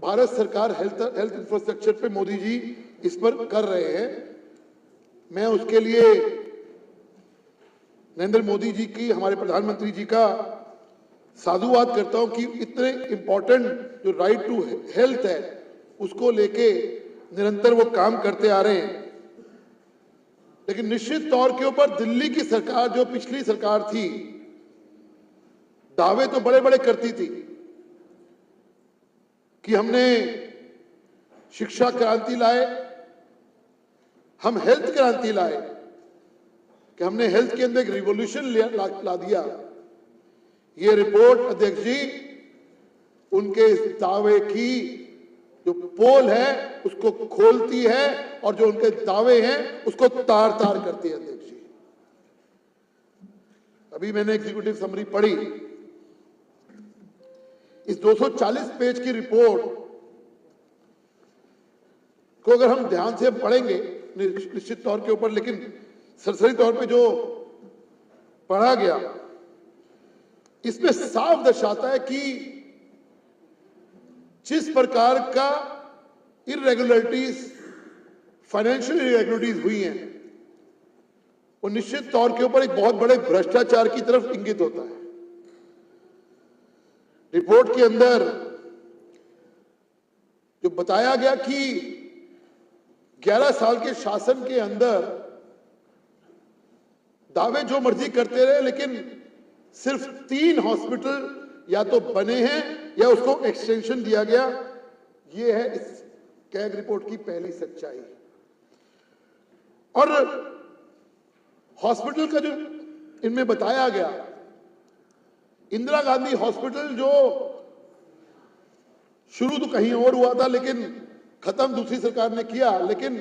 भारत सरकार हेल्थ इंफ्रास्ट्रक्चर पे मोदी जी इस पर कर रहे हैं। मैं उसके लिए नरेंद्र मोदी जी की, हमारे प्रधानमंत्री जी का साधुवाद करता हूं कि इतने इंपॉर्टेंट जो राइट टू हेल्थ है उसको लेके निरंतर वो काम करते आ रहे हैं। लेकिन निश्चित तौर के ऊपर दिल्ली की सरकार, जो पिछली सरकार थी, दावे तो बड़े बड़े करती थी कि हमने शिक्षा क्रांति लाए, हम हेल्थ क्रांति लाए, कि हमने हेल्थ के अंदर एक रिवॉल्यूशन ला दिया। ये रिपोर्ट अध्यक्ष जी उनके इस दावे की जो पोल है उसको खोलती है, और जो उनके दावे हैं उसको तार तार करती है। अध्यक्ष जी, अभी मैंने एग्जीक्यूटिव समरी पढ़ी, इस 240 पेज की रिपोर्ट को अगर हम ध्यान से पढ़ेंगे निश्चित तौर के ऊपर, लेकिन सरसरी तौर पे जो पढ़ा गया, इसमें साफ दर्शाता है कि जिस प्रकार का इरेगुलरिटीज, फाइनेंशियल इरेगुलरिटीज हुई हैं, वो निश्चित तौर के ऊपर एक बहुत बड़े भ्रष्टाचार की तरफ इंगित होता है। रिपोर्ट के अंदर जो बताया गया कि 11 साल के शासन के अंदर दावे जो मर्जी करते रहे, लेकिन सिर्फ 3 हॉस्पिटल या तो बने हैं या उसको एक्सटेंशन दिया गया। ये है इस कैग रिपोर्ट की पहली सच्चाई। और हॉस्पिटल का जो इनमें बताया गया, इंदिरा गांधी हॉस्पिटल जो शुरू तो कहीं और हुआ था, लेकिन खत्म दूसरी सरकार ने किया, लेकिन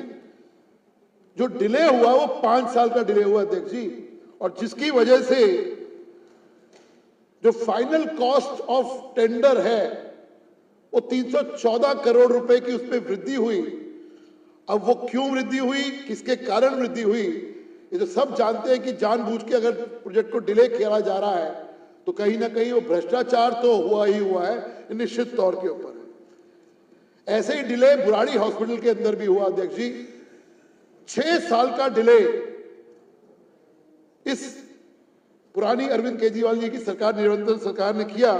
जो डिले हुआ वो 5 साल का डिले हुआ अध्यक्ष जी, और जिसकी वजह से जो फाइनल कॉस्ट ऑफ टेंडर है वो 314 करोड़ रुपए की उसमें वृद्धि हुई। अब वो क्यों वृद्धि हुई, किसके कारण वृद्धि हुई, ये तो सब जानते हैं कि जानबूझ के अगर प्रोजेक्ट को डिले किया जा रहा है तो कहीं ना कहीं वो भ्रष्टाचार तो हुआ ही हुआ है निश्चित तौर के ऊपर। ऐसे ही डिले बुराड़ी हॉस्पिटल के अंदर भी हुआ अध्यक्ष जी। 6 साल का डिले इस पुरानी अरविंद केजरीवाल जी की सरकार, निरंतर सरकार ने किया,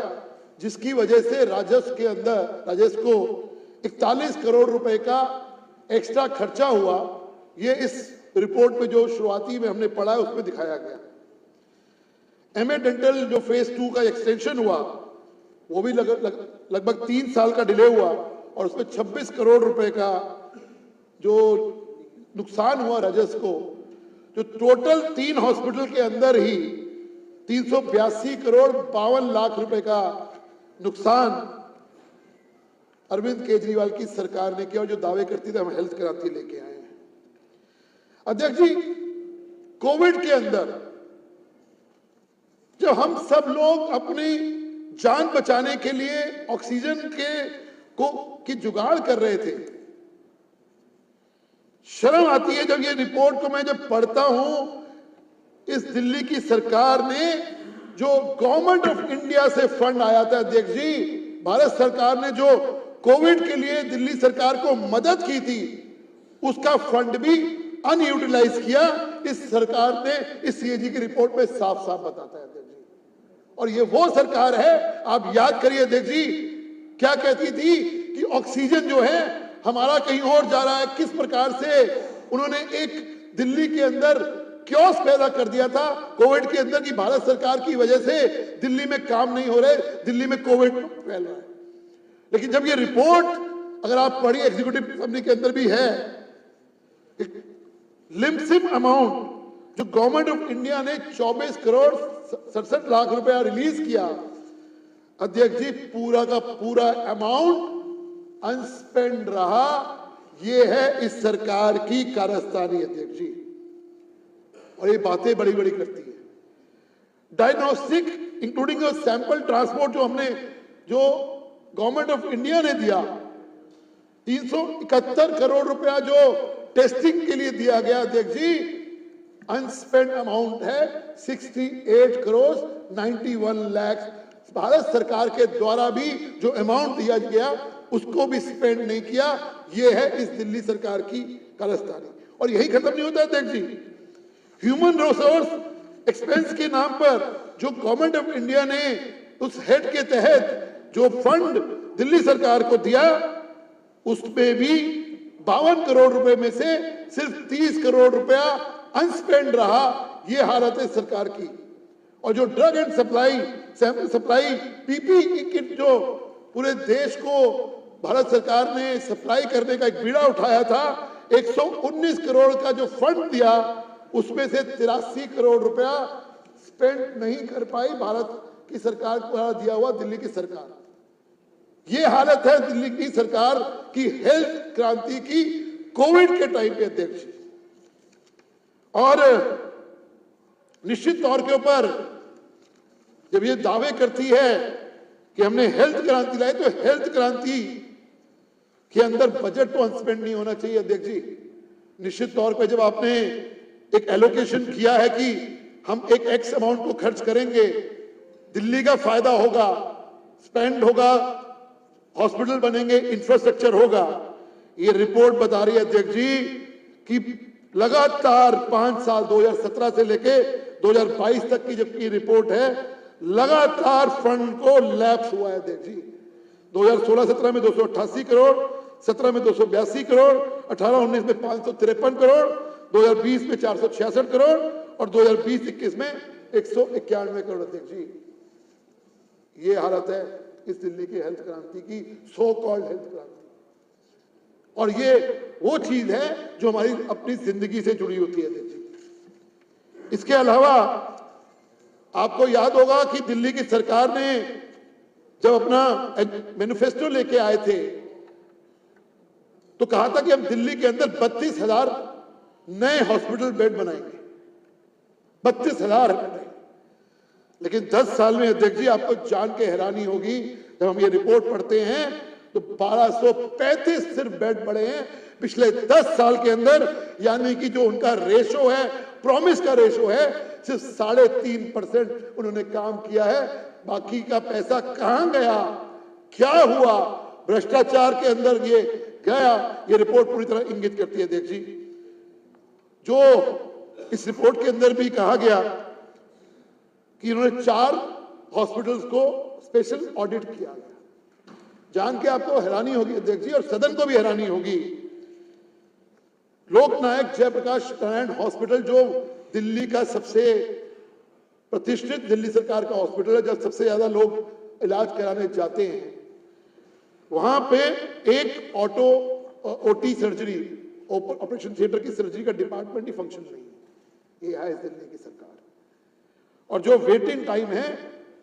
जिसकी वजह से राजस्व को 41 करोड़ रुपए का एक्स्ट्रा खर्चा हुआ। ये इस रिपोर्ट में जो शुरुआती में हमने पढ़ा है उसमें दिखाया गया। एमए डेंटल जो फेज 2 का एक्सटेंशन हुआ वो भी लगभग 3 साल का डिले हुआ, और उसमें 26 करोड़ रुपए का जो नुकसान हुआ राजस्व को, जो टोटल 3 हॉस्पिटल के अंदर ही 382 करोड़ 52 लाख रुपए का नुकसान अरविंद केजरीवाल की सरकार ने किया, और जो दावे करती थी हम हेल्थ क्रांति लेके आए हैं। अध्यक्ष जी, कोविड के अंदर जब हम सब लोग अपनी जान बचाने के लिए ऑक्सीजन की जुगाड़ कर रहे थे, शर्म आती है जब ये रिपोर्ट को मैं जब पढ़ता हूं। इस दिल्ली की सरकार ने जो गवर्नमेंट ऑफ इंडिया से फंड आया था अध्यक्ष जी, भारत सरकार ने जो कोविड के लिए दिल्ली सरकार को मदद की थी, उसका फंड भी अनयूटिलाइज किया। इस सरकार ने इस सीएजी की रिपोर्ट में साफ साफ बताता है अध्यक्ष जी। और ये वो सरकार है, आप याद करिए अध्यक्ष जी, क्या कहती थी कि ऑक्सीजन जो है हमारा कहीं और जा रहा है। किस प्रकार से उन्होंने एक दिल्ली के अंदर क्योस पैदा कर दिया था कोविड के अंदर की भारत सरकार की वजह से दिल्ली में काम नहीं हो रहे, दिल्ली में कोविड फैल रहा है। लेकिन जब ये रिपोर्ट अगर आप पढ़िए, एग्जीक्यूटिव समरी के अंदर भी है, लिम्सिम अमाउंट जो गवर्नमेंट ऑफ इंडिया ने 24 करोड़ 67 लाख रुपया रिलीज किया, अध्यक्ष जी पूरा का पूरा अमाउंट अनस्पेंड रहा। ये है इस सरकार की कारस्तानी अध्यक्ष जी, और ये बातें बड़ी बड़ी करती है। डायग्नोस्टिक इंक्लूडिंग सैंपल ट्रांसपोर्ट जो गवर्नमेंट ऑफ इंडिया ने दिया, 371 करोड़ रुपया जो टेस्टिंग के लिए दिया गया अध्यक्ष जी, अनस्पेंड अमाउंट है 68 करोड़ 91 लाख। भारत सरकार के द्वारा भी जो अमाउंट दिया गया उसको भी स्पेंड नहीं किया। ये है इस दिल्ली सरकार की कारस्तानी। और यही खत्म नहीं होता अध्यक्ष जी, ह्यूमन रिसोर्स एक्सपेंस के नाम पर जो गवर्नमेंट ऑफ इंडिया ने उस हेड के तहत जो फंड दिल्ली सरकार को दिया, उसमें भी 52 करोड़ रुपए में से सिर्फ 30 करोड़ रुपया अनस्पेंड रहा। ये हालत है सरकार की। और जो drug and supply PPE kit जो पूरे देश को भारत सरकार ने सप्लाई करने का एक बीड़ा उठाया था, 119 करोड़ का जो फंड दिया, उसमें से 83 करोड़ रुपया स्पेंड नहीं कर पाई भारत की सरकार द्वारा दिया हुआ दिल्ली की सरकार। ये हालत है दिल्ली की सरकार की हेल्थ क्रांति की कोविड के टाइम पे अध्यक्ष। और निश्चित तौर के ऊपर जब ये दावे करती है कि हमने हेल्थ क्रांति लाई, तो हेल्थ क्रांति के अंदर बजट तो अनस्पेंड नहीं होना चाहिए अध्यक्ष जी। निश्चित तौर पे जब आपने एक एलोकेशन किया है कि हम एक एक्स अमाउंट को खर्च करेंगे, दिल्ली का फायदा होगा, स्पेंड होगा, हॉस्पिटल बनेंगे, इंफ्रास्ट्रक्चर होगा। ये रिपोर्ट बता रही है अध्यक्ष जी कि लगातार 5 साल 2017 से लेके 2022 तक की जबकि रिपोर्ट है, लगातार फंड को लैप्स हुआ है अध्यक्ष जी। 2016-17 में 288 करोड़, 17 में 282 करोड़, 18-19 में 553 करोड़, 2020 में 466 करोड़ और 2020-21 में 191 करोड़ अध्यक्ष जी। ये हालत है इस दिल्ली की हेल्थ क्रांति की, सो कॉल्ड हेल्थ क्रांति। और ये वो चीज है जो हमारी अपनी जिंदगी से जुड़ी होती है अध्यक्ष जी। इसके अलावा आपको याद होगा कि दिल्ली की सरकार ने जब अपना मैनिफेस्टो लेके आए थे तो कहा था कि हम दिल्ली के अंदर 32,000 नए हॉस्पिटल बेड बनाएंगे, 32,000। लेकिन 10 साल में अध्यक्ष जी आपको जान के हैरानी होगी, जब हम ये रिपोर्ट पढ़ते हैं तो 1235 सिर्फ बेड बढ़े हैं पिछले 10 साल के अंदर। यानी कि जो उनका रेशो है, प्रॉमिस का रेशो है, सिर्फ 3.5% उन्होंने काम किया है। बाकी का पैसा कहां गया, क्या हुआ, भ्रष्टाचार के अंदर ये गया, ये रिपोर्ट पूरी तरह इंगित करती है अध्यक्ष जी। जो इस रिपोर्ट के अंदर भी कहा गया कि उन्होंने 4 हॉस्पिटल्स को स्पेशल ऑडिट किया गया। जान के आपको हैरानी होगी अध्यक्ष जी और सदन को भी हैरानी होगी, लोकनायक जयप्रकाश नारायण हॉस्पिटल जो दिल्ली का सबसे प्रतिष्ठित दिल्ली सरकार का हॉस्पिटल है, जब सबसे ज्यादा लोग इलाज कराने जाते हैं, वहां पे एक ओटी सर्जरी, ऑपरेशन थिएटर की सर्जरी का डिपार्टमेंट ही फंक्शन नहीं है। ये है दिल्ली की सरकार। और जो वेटिंग टाइम है,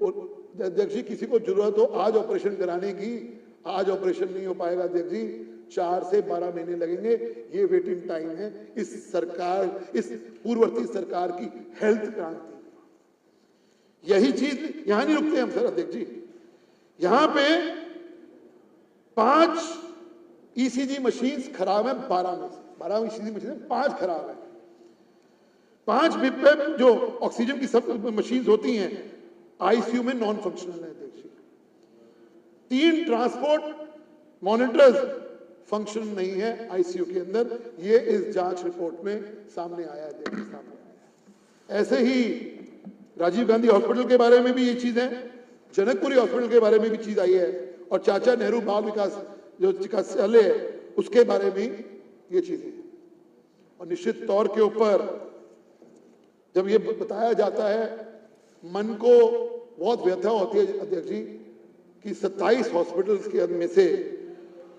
अध्यक्ष जी किसी को जरूरत हो आज ऑपरेशन कराने की, आज ऑपरेशन नहीं हो पाएगा अध्यक्ष जी, 4 से 12 महीने लगेंगे। ये वेटिंग टाइम है इस सरकार, इस पूर्ववर्ती सरकार की हेल्थ क्रांति। यही चीज यहां नहीं रुकते हम सर अध्यक्ष जी, यहां पे 5 ईसीजी मशीन्स खराब है, 12 ईसीजी मशीन 5 खराब है। 5 बिपैप जो ऑक्सीजन की सब मशीन्स होती हैं आईसीयू में नॉन फंक्शनल है अध्यक्ष जी। 3 ट्रांसपोर्ट मॉनिटर्स फंक्शन नहीं है आईसीयू के अंदर। ये इस जांच रिपोर्ट में सामने आया है अध्यक्ष, सामने आया। ऐसे ही राजीव गांधी हॉस्पिटल के बारे में भी ये चीज है, जनकपुरी हॉस्पिटल के बारे में भी चीज आई है, और चाचा नेहरू बाल विकास जो चिकित्सालय है उसके बारे में ये चीजें। और निश्चित तौर के ऊपर जब ये बताया जाता है, मन को बहुत व्यथा होती है अध्यक्ष जी कि 27 हॉस्पिटल्स के में से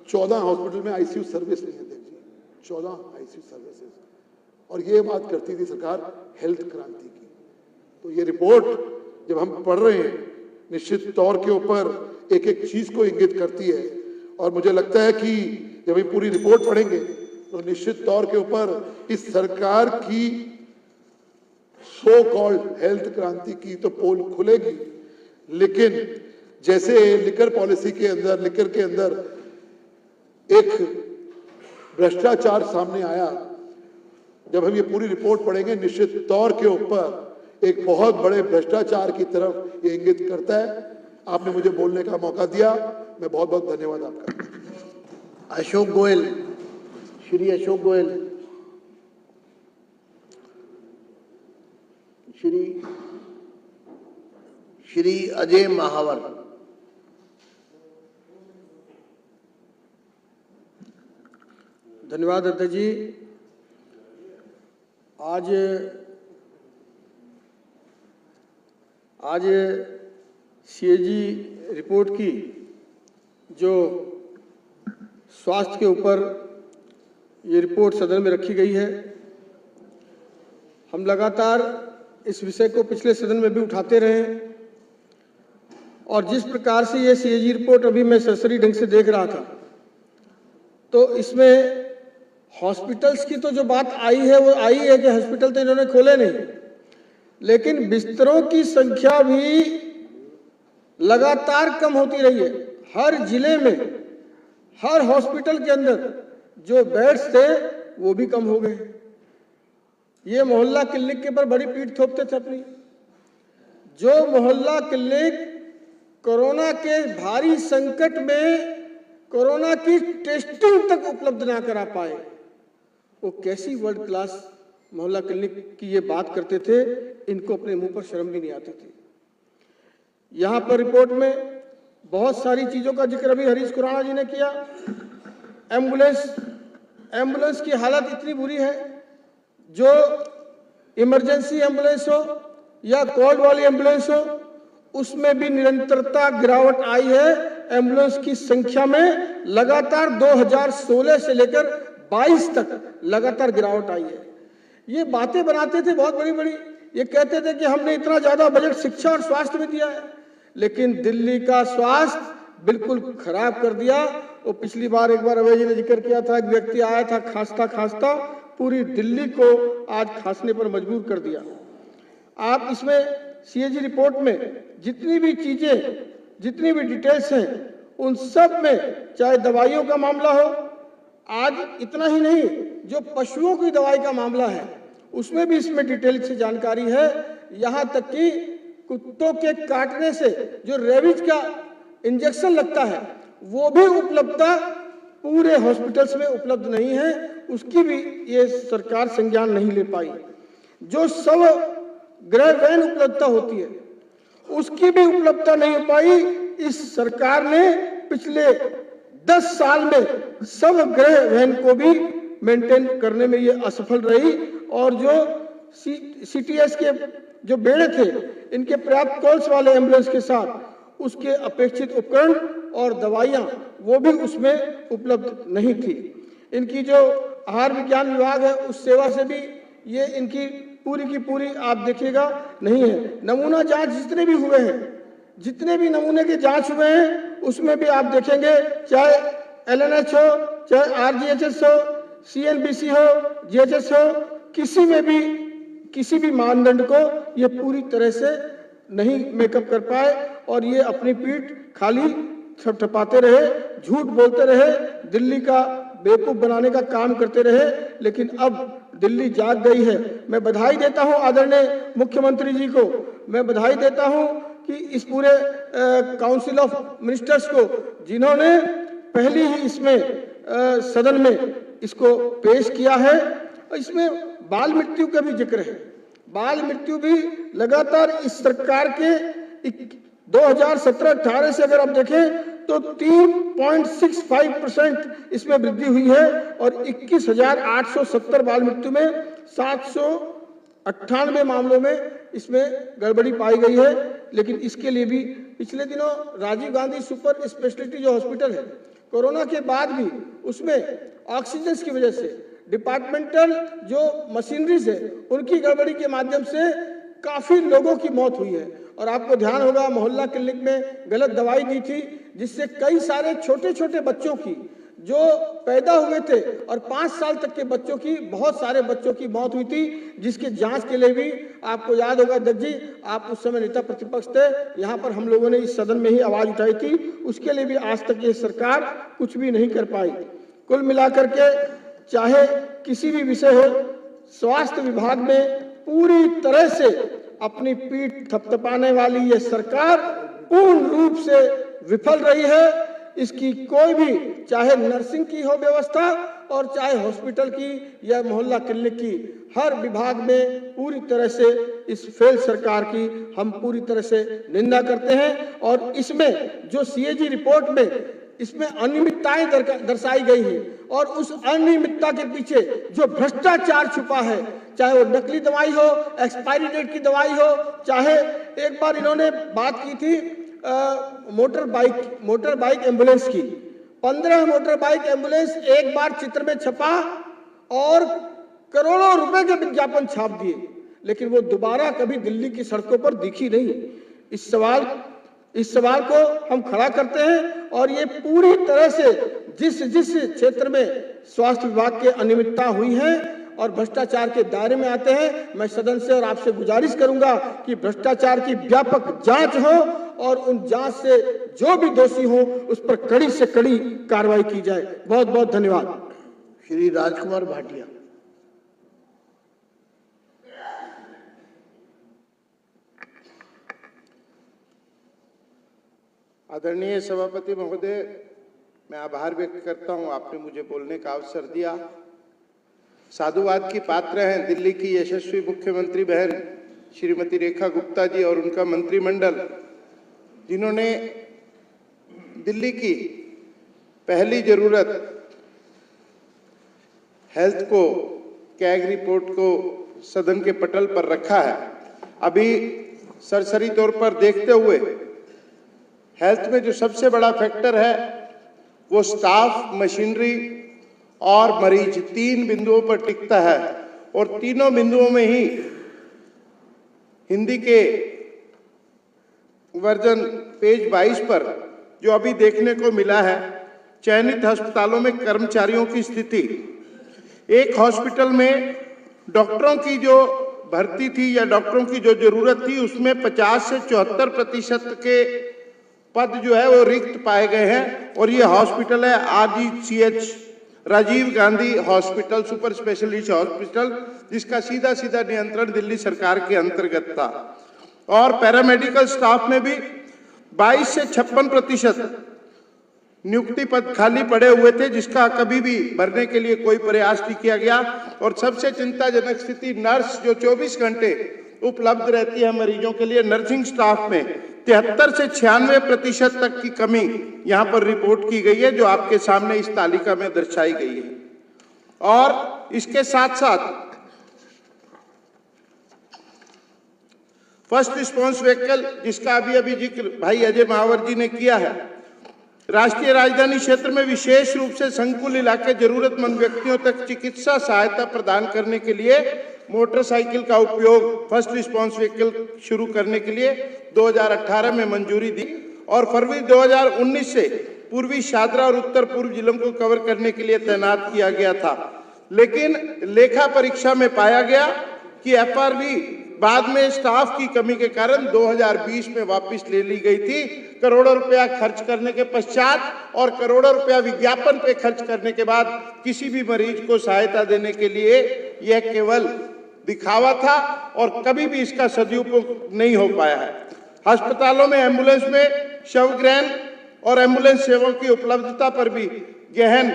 14 हॉस्पिटल में आईसीयू सर्विस नहीं है अध्यक्ष जी, 14 आईसीयू सर्विसेज। और ये बात करती थी सरकार हेल्थ क्रांति की। तो ये रिपोर्ट जब हम पढ़ रहे हैं निश्चित तौर के ऊपर एक एक चीज को इंगित करती है, और मुझे लगता है कि जब हम पूरी रिपोर्ट पढ़ेंगे तो निश्चित तौर के ऊपर इस सरकार की सो कॉल्ड हेल्थ क्रांति की तो पोल खुलेगी, लेकिन जैसे लिकर पॉलिसी के अंदर, लिकर के अंदर एक भ्रष्टाचार सामने आया, जब हम ये पूरी रिपोर्ट पढ़ेंगे निश्चित तौर के ऊपर एक बहुत बड़े भ्रष्टाचार की तरफ ये इंगित करता है। आपने मुझे बोलने का मौका दिया, मैं बहुत बहुत धन्यवाद आपका। अशोक गोयल, श्री अशोक गोयल, श्री अजय महावर, धन्यवाद अध्यक्ष जी। आज सीएजी रिपोर्ट की जो स्वास्थ्य के ऊपर ये रिपोर्ट सदन में रखी गई है, हम लगातार इस विषय को पिछले सदन में भी उठाते रहे, और जिस प्रकार से ये सीएजी रिपोर्ट अभी मैं सरसरी ढंग से देख रहा था, तो इसमें हॉस्पिटल्स की तो जो बात आई है वो आई है कि हॉस्पिटल तो इन्होंने खोले नहीं, लेकिन बिस्तरों की संख्या भी लगातार कम होती रही है। हर जिले में, हर हॉस्पिटल के अंदर जो बेड्स थे वो भी कम हो गए। ये मोहल्ला क्लिनिक के ऊपर बड़ी पीठ थोपते थे अपनी। जो मोहल्ला क्लिनिक कोरोना के भारी संकट में कोरोना की टेस्टिंग तक उपलब्ध ना करा पाए, वो कैसी वर्ल्ड क्लास मोहल्ला क्लिनिक की ये बात करते थे, इनको अपने मुंह पर शर्म भी नहीं आती थी। यहाँ पर रिपोर्ट में बहुत सारी चीजों का जिक्र अभी हरीश खुराना जी ने किया। एम्बुलेंस की हालत इतनी बुरी है, जो इमरजेंसी एम्बुलेंस हो या कोविड वाली एम्बुलेंस हो, उसमें भी निरंतरता गिरावट आई है। एम्बुलेंस की संख्या में लगातार 2016 से लेकर 22 तक लगातार गिरावट आई है। ये बातें बनाते थे बहुत बड़ी बड़ी, ये कहते थे कि हमने इतना ज्यादा बजट शिक्षा और स्वास्थ्य में दिया है, लेकिन दिल्ली का स्वास्थ्य बिल्कुल खराब कर दिया। वो पिछली बार एक बार अभय जी ने जिक्र किया था, एक व्यक्ति आया था खांसता पूरी दिल्ली को आज खांसने पर मजबूर कर दिया। आप इसमें सीएजी रिपोर्ट में जितनी भी चीजें, जितनी भी डिटेल्स हैं, उन सब में चाहे दवाइयों का मामला हो, आज इतना ही नहीं, जो पशुओं की दवाई का मामला है उसमें भी इसमें डिटेल से जानकारी है। यहाँ तक कि कुत्तों के काटने से जो रेबीज का इंजेक्शन लगता है वो भी उपलब्धता पूरे हॉस्पिटल्स में उपलब्ध नहीं है, उसकी भी ये सरकार संज्ञान नहीं ले पाई। जो सब गृह वैन उपलब्धता होती है उसकी भी उपलब्धता नहीं हो पाई। इस सरकार ने पिछले 10 साल में सब गृह वैन को भी मेंटेन करने में ये असफल रही, और जो सीटीएस के जो बेड़े थे, इनके पर्याप्त कॉल्स वाले एम्बुलेंस के साथ उसके अपेक्षित उपकरण और दवाइयां वो भी उसमें उपलब्ध नहीं थी। इनकी जो आहार विज्ञान विभाग है उस सेवा से भी ये इनकी पूरी की पूरी आप देखिएगा नहीं है। नमूना जांच जितने भी हुए हैं, जितने भी नमूने के जांच हुए हैं, उसमें भी आप देखेंगे, चाहे एलएनएच हो, चाहे आरजीएचएस हो, सीएनबीसी हो, जीएचएस हो, किसी में भी किसी भी मानदंड को ये पूरी तरह से नहीं मेकअप कर पाए, और ये अपनी पीठ खाली थपथपाते रहे, झूठ बोलते रहे, दिल्ली का बेवकूफ बनाने का काम करते रहे। लेकिन अब दिल्ली जाग गई है। मैं बधाई देता हूं आदरणीय मुख्यमंत्री जी को, मैं बधाई देता हूं कि इस पूरे काउंसिल ऑफ मिनिस्टर्स को, जिन्होंने पहली ही इसमें सदन में इसको पेश किया है। इसमें बाल मृत्यु का भी जिक्र है। बाल मृत्यु भी लगातार इस सरकार के 2017-18 से अगर आप देखें तो 3.65% इसमें वृद्धि हुई है, और 21,870 बाल मृत्यु में 798 मामलों में इसमें गड़बड़ी पाई गई है। लेकिन इसके लिए भी पिछले दिनों राजीव गांधी सुपर स्पेशलिटी जो हॉस्पिटल है, कोरोना के बाद भी उसमें ऑक्सीजन की वजह से डिपार्टमेंटल जो मशीनरीज है उनकी गड़बड़ी के माध्यम से काफी लोगों की मौत हुई है। और आपको ध्यान होगा मोहल्ला क्लिनिक में गलत दवाई दी थी, जिससे कई सारे छोटे छोटे बच्चों की जो पैदा हुए थे और 5 साल तक के बच्चों की, बहुत सारे बच्चों की मौत हुई थी, जिसकी जांच के लिए भी आपको याद होगा अध्यक्ष जी, आप उस समय नेता प्रतिपक्ष थे, यहाँ पर हम लोगों ने इस सदन में ही आवाज उठाई थी, उसके लिए भी आज तक ये सरकार कुछ भी नहीं कर पाई। कुल मिलाकर के चाहे किसी भी विषय हो, स्वास्थ्य विभाग में पूरी तरह से अपनी पीठ थपथपाने वाली ये सरकार पूर्ण रूप से विफल रही है। इसकी कोई भी, चाहे नर्सिंग की हो व्यवस्था और चाहे हॉस्पिटल की या मोहल्ला क्लिनिक की, हर विभाग में पूरी तरह से इस फेल सरकार की हम पूरी तरह से निंदा करते हैं। और इसमें जो सीएजी रिपोर्ट में इसमें अनियमितताएं दर्शाई गई हैं और उस अनियमितता के पीछे जो भ्रष्टाचार छुपा है, चाहे वो नकली दवाई हो, एक्सपायरी डेट की दवाई हो, चाहे एक बार इन्होंने बात की थी मोटर बाइक एम्बुलेंस की, 15 मोटर बाइक एम्बुलेंस एक बार चित्र में छपा और करोड़ों रुपए के विज्ञापन छाप दिए, लेकिन वो दोबारा कभी दिल्ली की सड़कों पर दिखी नहीं। इस सवाल को हम खड़ा करते हैं और ये पूरी तरह से जिस क्षेत्र में स्वास्थ्य विभाग के अनियमितता हुई है और भ्रष्टाचार के दायरे में आते हैं, मैं सदन से और आपसे गुजारिश करूंगा कि भ्रष्टाचार की व्यापक जांच हो और उन जांच से जो भी दोषी हो उस पर कड़ी से कड़ी कार्रवाई की जाए। बहुत बहुत धन्यवाद। श्री राजकुमार भाटिया। आदरणीय सभापति महोदय, मैं आभार व्यक्त करता हूं, आपने मुझे बोलने का अवसर दिया। साधुवाद की पात्र हैं दिल्ली की यशस्वी मुख्यमंत्री बहन श्रीमती रेखा गुप्ता जी और उनका मंत्रिमंडल, जिन्होंने दिल्ली की पहली जरूरत हेल्थ को, कैग रिपोर्ट को सदन के पटल पर रखा है। अभी सरसरी तौर पर देखते हुए हेल्थ में जो सबसे बड़ा फैक्टर है वो स्टाफ, मशीनरी और मरीज, 3 बिंदुओं पर टिकता है और तीनों बिंदुओं में ही हिंदी के वर्जन पेज 22 पर जो अभी देखने को मिला है, चयनित अस्पतालों में कर्मचारियों की स्थिति, एक हॉस्पिटल में डॉक्टरों की जो भर्ती थी या डॉक्टरों की जो जरूरत थी उसमें 50 से 74% के पद जो है वो रिक्त पाए गए हैं और ये हॉस्पिटल है RGCH, Rajiv Gandhi hospital, super specialist hospital, जिसका सीधा नियंत्रण दिल्ली सरकार के अंतर्गत था। और पैरामेडिकल स्टाफ में भी 22 से 56% नियुक्ति पद खाली पड़े हुए थे, जिसका कभी भी भरने के लिए कोई प्रयास नहीं किया गया। और सबसे चिंताजनक स्थिति नर्स, जो 24 घंटे उपलब्ध रहती है मरीजों के लिए, नर्सिंग स्टाफ में 73 से 96% तक की कमी यहाँ पर रिपोर्ट की गई है, जो आपके सामने इस तालिका में दर्शाई गई है। और इसके साथ साथ फर्स्ट रिस्पॉन्स व्हीकल, जिसका अभी जिक्र भाई अजय महावर जी ने किया है, राष्ट्रीय राजधानी क्षेत्र में विशेष रूप से संकुल इलाके जरूरतमंद व्यक्तियों तक चिकित्सा सहायता प्रदान करने के लिए मोटरसाइकिल का उपयोग फर्स्ट रिस्पॉन्स व्हीकल शुरू करने के लिए 2018 में मंजूरी दी और फरवरी 2019 से पूर्वी शादरा और उत्तर पूर्व जिलों को कवर करने के लिए तैनात किया गया था। लेकिन लेखा परीक्षा में पाया गया कि FRV बाद में स्टाफ की कमी के कारण 2020 में वापस ले ली गई थी। करोड़ों रुपया खर्च करने के पश्चात और करोड़ों रुपया विज्ञापन पे खर्च करने के बाद किसी भी मरीज को सहायता देने के लिए यह केवल दिखावा था और कभी भी इसका सदुपयोग नहीं हो पाया है। अस्पतालों में एम्बुलेंस में शवग्रहण और एम्बुलेंस सेवाओं की उपलब्धता पर भी गहन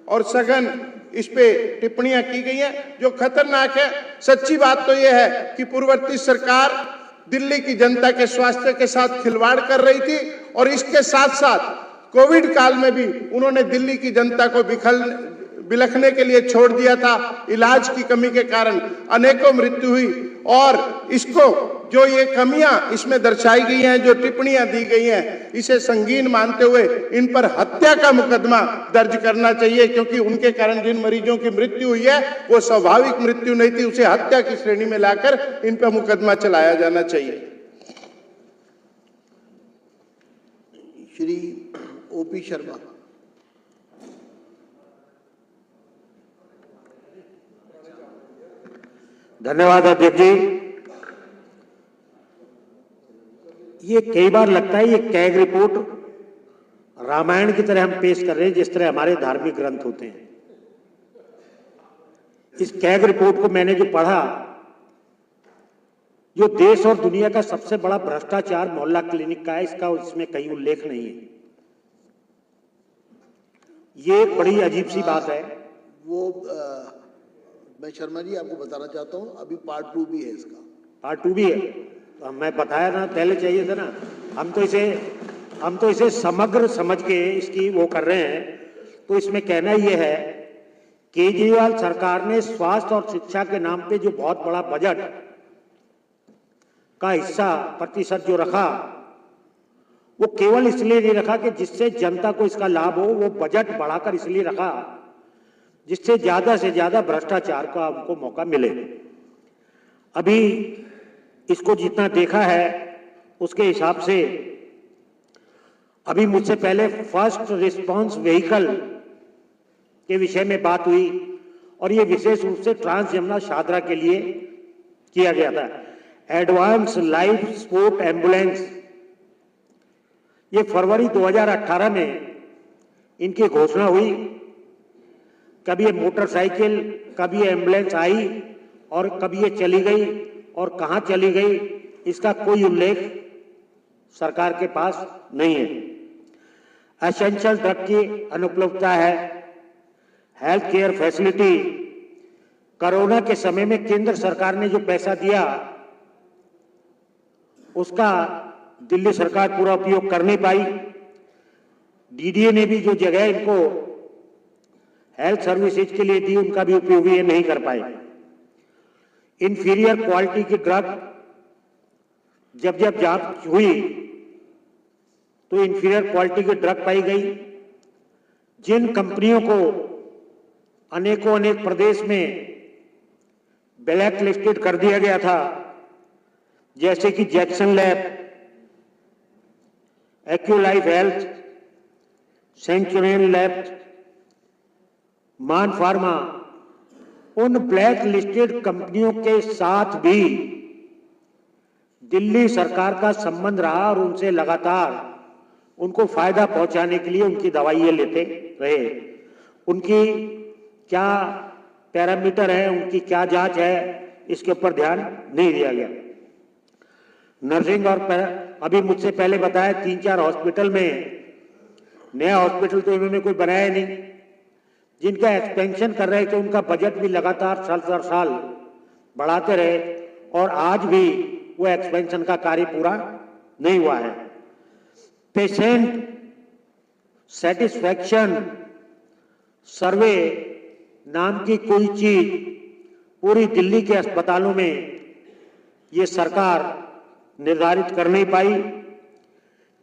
और सघन इस पे टिप्पणियां की गई हैं, जो खतरनाक है। सच्ची बात तो यह है कि पूर्ववर्ती सरकार दिल्ली की जनता के स्वास्थ्य के साथ खिलवाड़ कर रही थी और इसके साथ साथ कोविड काल में भी उन्होंने दिल्ली की जनता को बिलखने के लिए छोड़ दिया था। इलाज की कमी के कारण अनेकों मृत्यु हुई और इसको जो ये कमियां इसमें दर्शाई गई हैं, जो टिप्पणियां दी गई हैं, इसे संगीन मानते हुए इन पर हत्या का मुकदमा दर्ज करना चाहिए, क्योंकि उनके कारण जिन मरीजों की मृत्यु हुई है वो स्वाभाविक मृत्यु नहीं थी, उसे हत्या की श्रेणी में लाकर इन पर मुकदमा चलाया जाना चाहिए। श्री ओपी शर्मा। धन्यवाद अध्यक्ष जी। ये कई बार लगता है ये कैग रिपोर्ट रामायण की तरह हम पेश कर रहे हैं, जिस तरह हमारे धार्मिक ग्रंथ होते हैं। इस कैग रिपोर्ट को मैंने जो पढ़ा, जो देश और दुनिया का सबसे बड़ा भ्रष्टाचार मोहल्ला क्लिनिक का है, इसका इसमें कहीं उल्लेख नहीं है। ये एक बड़ी अजीब सी बात है। मैं शर्मा जी आपको बताना चाहता हूं, अभी पार्ट 2 भी है इसका। पार्ट 2 भी है, तो मैं बताया ना, पहले चाहिए था ना। हम तो इसे समग्र समझ के इसकी वो कर रहे हैं। तो इसमें कहना ये है, केजरीवाल सरकार ने स्वास्थ्य और शिक्षा के नाम पे जो बहुत बड़ा बजट का हिस्सा प्रतिशत जो रखा, वो केवल इसलिए नहीं रखा कि जिससे जनता को इसका लाभ हो, वो बजट बढ़ाकर इसलिए रखा जिससे ज्यादा से ज्यादा भ्रष्टाचार का हमको मौका मिले। अभी इसको जितना देखा है उसके हिसाब से अभी मुझसे पहले फर्स्ट रिस्पांस व्हीकल के विषय में बात हुई, और ये विशेष रूप से ट्रांस यमुना शादरा के लिए किया गया था। एडवांस लाइफ सपोर्ट एम्बुलेंस, ये फरवरी 2018 में इनकी घोषणा हुई। कभी ये मोटरसाइकिल, कभी ये एम्बुलेंस आई और कभी ये चली गई, और कहां चली गई इसका कोई उल्लेख सरकार के पास नहीं है। एसेंशियल ड्रग की अनुपलब्धता है। हेल्थ केयर फैसिलिटी, कोरोना के समय में केंद्र सरकार ने जो पैसा दिया उसका दिल्ली सरकार पूरा उपयोग कर नहीं पाई। डीडीए ने भी जो जगह इनको हेल्थ सर्विसेज के लिए दी, उनका भी उपयोग ये नहीं कर पाए। इंफीरियर क्वालिटी की ड्रग जब जब जांच हुई तो इंफीरियर क्वालिटी की ड्रग पाई गई। जिन कंपनियों को अनेक प्रदेश में ब्लैक लिस्टेड कर दिया गया था, जैसे कि Jackson lab, Aculife health, Centurion lab, Maan pharma, उन ब्लैक लिस्टेड कंपनियों के साथ भी दिल्ली सरकार का संबंध रहा और उनसे लगातार उनको फायदा पहुंचाने के लिए उनकी दवाइयां लेते रहे। उनकी क्या पैरामीटर है, उनकी क्या जांच है, इसके ऊपर ध्यान नहीं दिया गया। नर्सिंग और अभी मुझसे पहले बताया 3-4 हॉस्पिटल में, नया हॉस्पिटल तो इन्होंने कोई बनाया नहीं। जिनका एक्सपेंशन कर रहे थे उनका बजट भी लगातार साल दर साल बढ़ाते रहे, और आज भी वो एक्सपेंशन का कार्य पूरा नहीं हुआ है। पेशेंट सेटिस्फैक्शन सर्वे नाम की कोई चीज पूरी दिल्ली के अस्पतालों में ये सरकार निर्धारित कर नहीं पाई।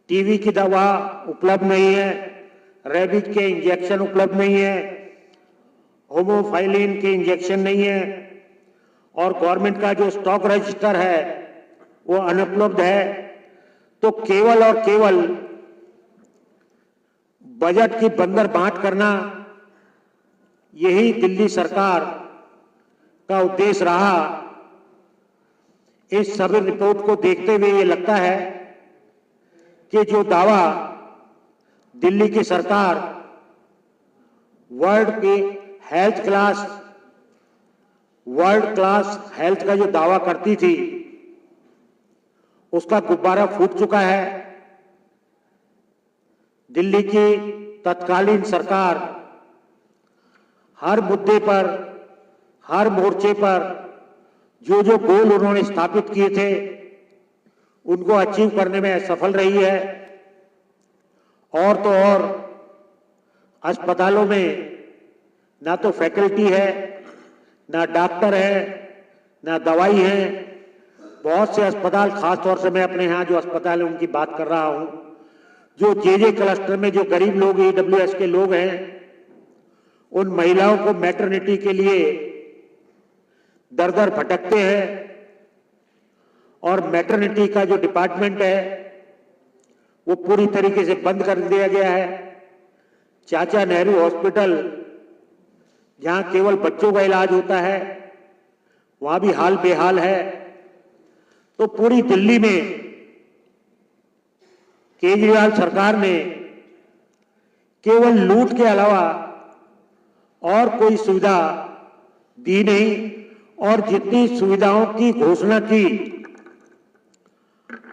टीबी की दवा उपलब्ध नहीं है, रेबीज के इंजेक्शन उपलब्ध नहीं है, होमोफाइलिन के इंजेक्शन नहीं है, और गवर्नमेंट का जो स्टॉक रजिस्टर है वो अनुपलब्ध है। तो केवल और केवल बजट की बंदर बांट करना, यही दिल्ली सरकार का उद्देश्य रहा। इस सभी रिपोर्ट को देखते हुए ये लगता है कि जो दावा दिल्ली की सरकार वर्ल्ड क्लास हेल्थ का जो दावा करती थी, उसका गुब्बारा फूट चुका है। दिल्ली की तत्कालीन सरकार हर मुद्दे पर, हर मोर्चे पर जो जो गोल उन्होंने स्थापित किए थे उनको अचीव करने में सफल रही है। और तो और अस्पतालों में ना तो फैकल्टी है, ना डॉक्टर है, ना दवाई है। बहुत से अस्पताल, खास तौर से मैं अपने यहाँ जो अस्पताल है उनकी बात कर रहा हूँ, जो जे क्लस्टर में जो गरीब लोग EWS के लोग हैं, उन महिलाओं को मैटरनिटी के लिए दर दर भटकते हैं, और मैटरनिटी का जो डिपार्टमेंट है वो पूरी तरीके से बंद कर दिया गया है। चाचा नेहरू हॉस्पिटल, जहां केवल बच्चों का इलाज होता है, वहां भी हाल बेहाल है। तो पूरी दिल्ली में केजरीवाल सरकार ने केवल लूट के अलावा और कोई सुविधा दी नहीं, और जितनी सुविधाओं की घोषणा की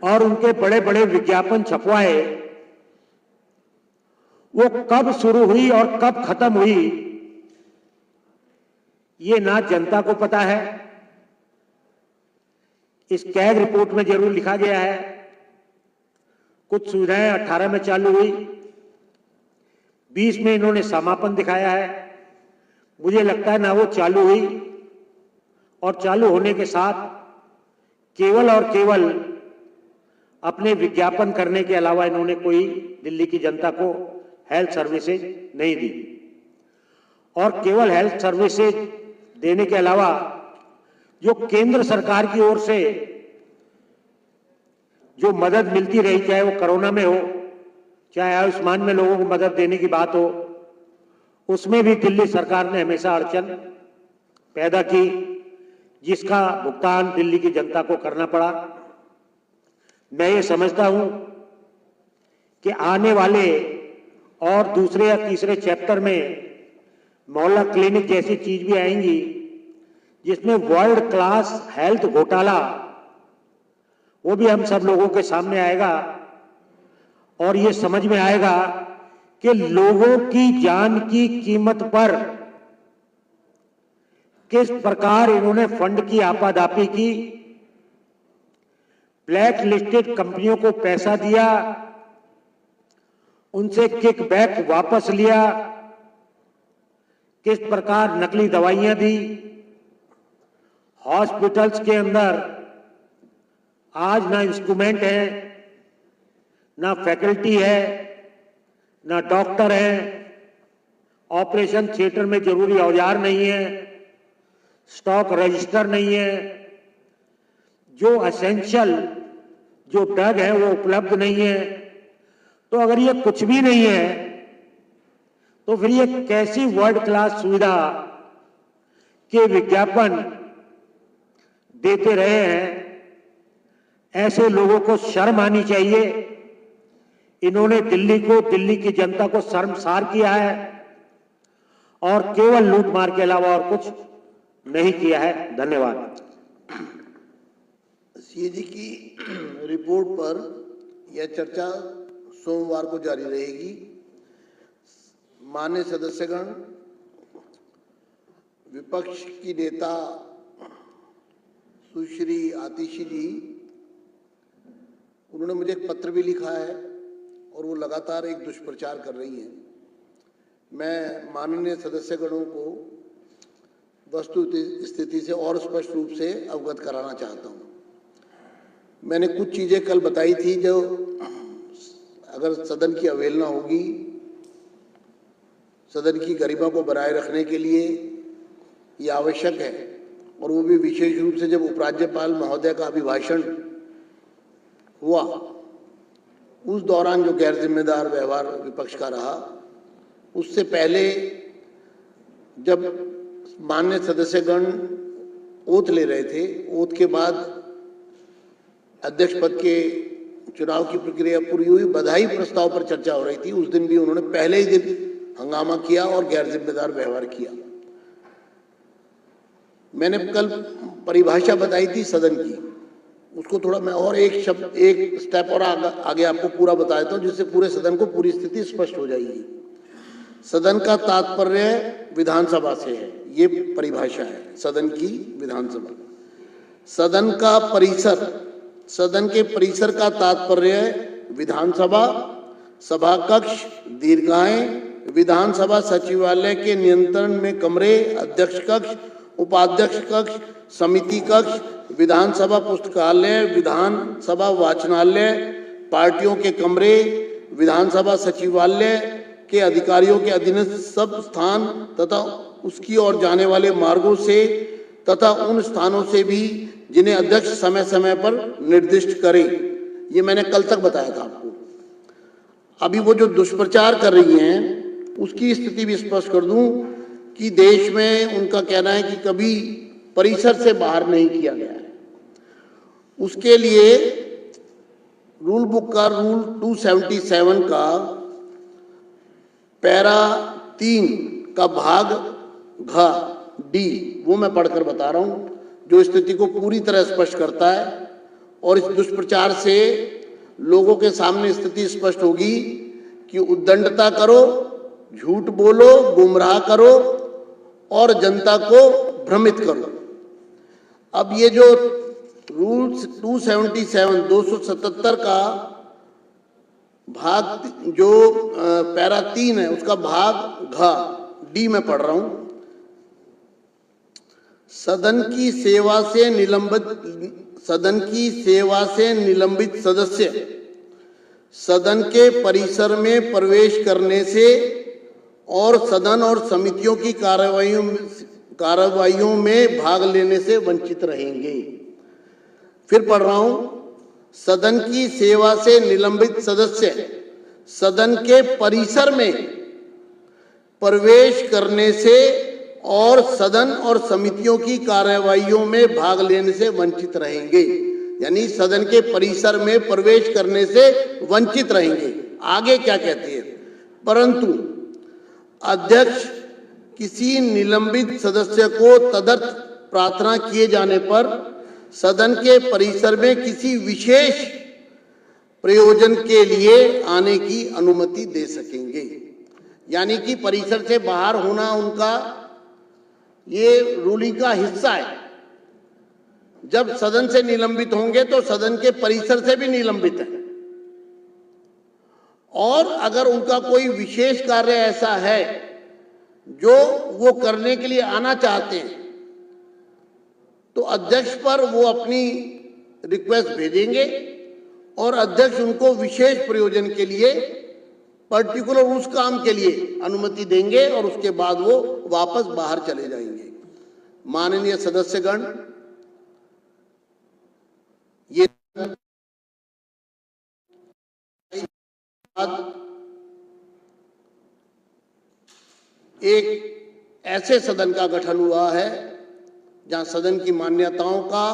और उनके बड़े बड़े विज्ञापन छपवाए, वो कब शुरू हुई और कब खत्म हुई, ये ना जनता को पता है। इस कैग रिपोर्ट में जरूर लिखा गया है कुछ सुविधाएं 18 में चालू हुई, 20 में इन्होंने समापन दिखाया है। मुझे लगता है ना वो चालू हुई, और चालू होने के साथ केवल और केवल अपने विज्ञापन करने के अलावा इन्होंने कोई दिल्ली की जनता को हेल्थ सर्विसेज नहीं दी। और केवल हेल्थ सर्विसेज देने के अलावा जो केंद्र सरकार की ओर से जो मदद मिलती रही, चाहे वो कोरोना में हो, चाहे आयुष्मान में लोगों को मदद देने की बात हो, उसमें भी दिल्ली सरकार ने हमेशा अड़चन पैदा की, जिसका भुगतान दिल्ली की जनता को करना पड़ा। मैं ये समझता हूं कि आने वाले और दूसरे या तीसरे चैप्टर में मोहल्ला क्लिनिक जैसी चीज भी आएंगी, जिसमें वर्ल्ड क्लास हेल्थ घोटाला वो भी हम सब लोगों के सामने आएगा, और ये समझ में आएगा कि लोगों की जान की कीमत पर किस प्रकार इन्होंने फंड की आपादापी की, ब्लैक लिस्टेड कंपनियों को पैसा दिया, उनसे किकबैक वापस लिया, किस प्रकार नकली दवाइयां दी। हॉस्पिटल्स के अंदर आज ना इंस्ट्रूमेंट है, ना फैकल्टी है, ना डॉक्टर है, ऑपरेशन थिएटर में जरूरी औजार नहीं है, स्टॉक रजिस्टर नहीं है, जो एसेंशियल जो ड्रग है वो उपलब्ध नहीं है। तो अगर ये कुछ भी नहीं है तो फिर ये कैसी वर्ल्ड क्लास सुविधा के विज्ञापन देते रहे हैं? ऐसे लोगों को शर्म आनी चाहिए। इन्होंने दिल्ली को, दिल्ली की जनता को शर्मसार किया है, और केवल लूट मार के अलावा और कुछ नहीं किया है। धन्यवाद। सीएजी की रिपोर्ट पर यह चर्चा सोमवार को जारी रहेगी। माननीय सदस्यगण, विपक्ष की नेता सुश्री आतिशी जी, उन्होंने मुझे एक पत्र भी लिखा है और वो लगातार एक दुष्प्रचार कर रही हैं। मैं माननीय सदस्यगणों को वस्तु स्थिति से और स्पष्ट रूप से अवगत कराना चाहता हूँ। मैंने कुछ चीज़ें कल बताई थी जो अगर सदन की अवहेलना होगी, सदन की गरिमा को बनाए रखने के लिए ये आवश्यक है, और वो भी विशेष रूप से जब उपराज्यपाल महोदय का अभिभाषण हुआ, उस दौरान जो गैर जिम्मेदार व्यवहार विपक्ष का रहा, उससे पहले जब माननीय सदस्यगण ओथ ले रहे थे, ओथ के बाद अध्यक्ष पद के चुनाव की प्रक्रिया पूरी हुई, बधाई प्रस्ताव पर चर्चा हो रही थी, उस दिन भी उन्होंने पहले ही दिन हंगामा किया और गैर जिम्मेदार व्यवहार किया। मैंने कल परिभाषा बताई थी सदन की, उसको थोड़ा मैं और एक शब्द, एक स्टेप और आगे आपको पूरा बता देता हूँ, जिससे पूरे सदन को पूरी स्थिति स्पष्ट हो जाएगी। सदन का तात्पर्य विधानसभा से है, ये परिभाषा है सदन की। विधानसभा सदन का परिसर, सदन के परिसर का तात्पर्य विधानसभा, सभा कक्ष, दीर्घाएं, विधानसभा सचिवालय के नियंत्रण में कमरे, अध्यक्ष कक्ष, उपाध्यक्ष कक्ष, समिति कक्ष, विधानसभा पुस्तकालय, विधानसभा वाचनालय, पार्टियों के कमरे, विधानसभा सचिवालय के अधिकारियों के अधीन सब स्थान तथा उसकी ओर जाने वाले मार्गों से तथा उन स्थानों से भी जिन्हें अध्यक्ष समय समय पर निर्दिष्ट करें। ये मैंने कल तक बताया था आपको। अभी वो जो दुष्प्रचार कर रही हैं उसकी स्थिति भी स्पष्ट कर दूं कि देश में उनका कहना है कि कभी परिसर से बाहर नहीं किया गया है। उसके लिए रूल बुक का रूल 277 का पैरा 3 का भाग घ डी वो मैं पढ़कर बता रहा हूं, जो स्थिति को पूरी तरह स्पष्ट करता है। और इस दुष्प्रचार से लोगों के सामने स्थिति स्पष्ट होगी कि उद्दंडता करो, झूठ बोलो, गुमराह करो और जनता को भ्रमित करो। अब ये जो रूल 277 का भाग जो पैरा 3 है उसका भाग घ डी में पढ़ रहा हूं। सदन की सेवा से निलंबित सदस्य सदन के परिसर में प्रवेश करने से और सदन और समितियों की कार्रवाइयों में भाग लेने से वंचित रहेंगे। फिर पढ़ रहा हूं, सदन की सेवा से निलंबित सदस्य सदन के परिसर में प्रवेश करने से और सदन और समितियों की कार्रवाइयों में भाग लेने से वंचित रहेंगे। यानी सदन के परिसर में प्रवेश करने से वंचित रहेंगे। आगे क्या कहते हैं, परंतु अध्यक्ष किसी निलंबित सदस्य को तदर्थ प्रार्थना किए जाने पर सदन के परिसर में किसी विशेष प्रयोजन के लिए आने की अनुमति दे सकेंगे। यानी कि परिसर से बाहर होना उनका ये रूलिंग का हिस्सा है। जब सदन से निलंबित होंगे तो सदन के परिसर से भी निलंबित है। और अगर उनका कोई विशेष कार्य ऐसा है जो वो करने के लिए आना चाहते हैं तो अध्यक्ष पर वो अपनी रिक्वेस्ट भेजेंगे और अध्यक्ष उनको विशेष प्रयोजन के लिए पर्टिकुलर उस काम के लिए अनुमति देंगे और उसके बाद वो वापस बाहर चले जाएंगे। माननीय सदस्यगण, ये एक ऐसे सदन का गठन हुआ है जहां सदन की मान्यताओं का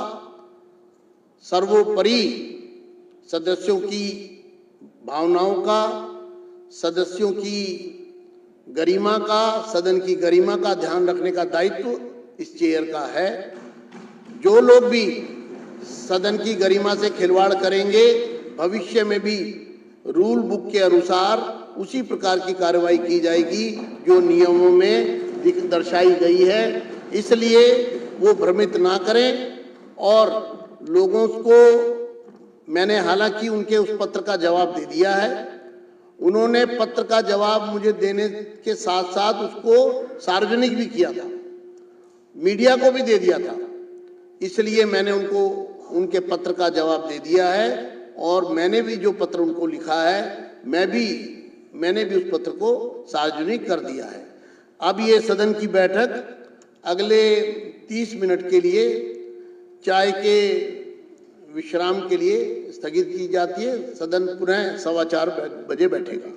सर्वोपरि सदस्यों की भावनाओं का, सदस्यों की गरिमा का, सदन की गरिमा का ध्यान रखने का दायित्व इस चेयर का है। जो लोग भी सदन की गरिमा से खिलवाड़ करेंगे भविष्य में भी रूल बुक के अनुसार उसी प्रकार की कार्रवाई की जाएगी जो नियमों में दर्शाई गई है। इसलिए वो भ्रमित ना करें। और लोगों को मैंने हालांकि उनके उस पत्र का जवाब दे दिया है। उन्होंने पत्र का जवाब मुझे देने के साथ साथ उसको सार्वजनिक भी किया था, मीडिया को भी दे दिया था। इसलिए मैंने उनको उनके पत्र का जवाब दे दिया है और मैंने भी जो पत्र उनको लिखा है मैंने भी उस पत्र को सार्वजनिक कर दिया है। अब ये सदन की बैठक अगले 30 मिनट के लिए चाय के विश्राम के लिए स्थगित की जाती है। सदन पुनः 4:15 बजे बैठेगा।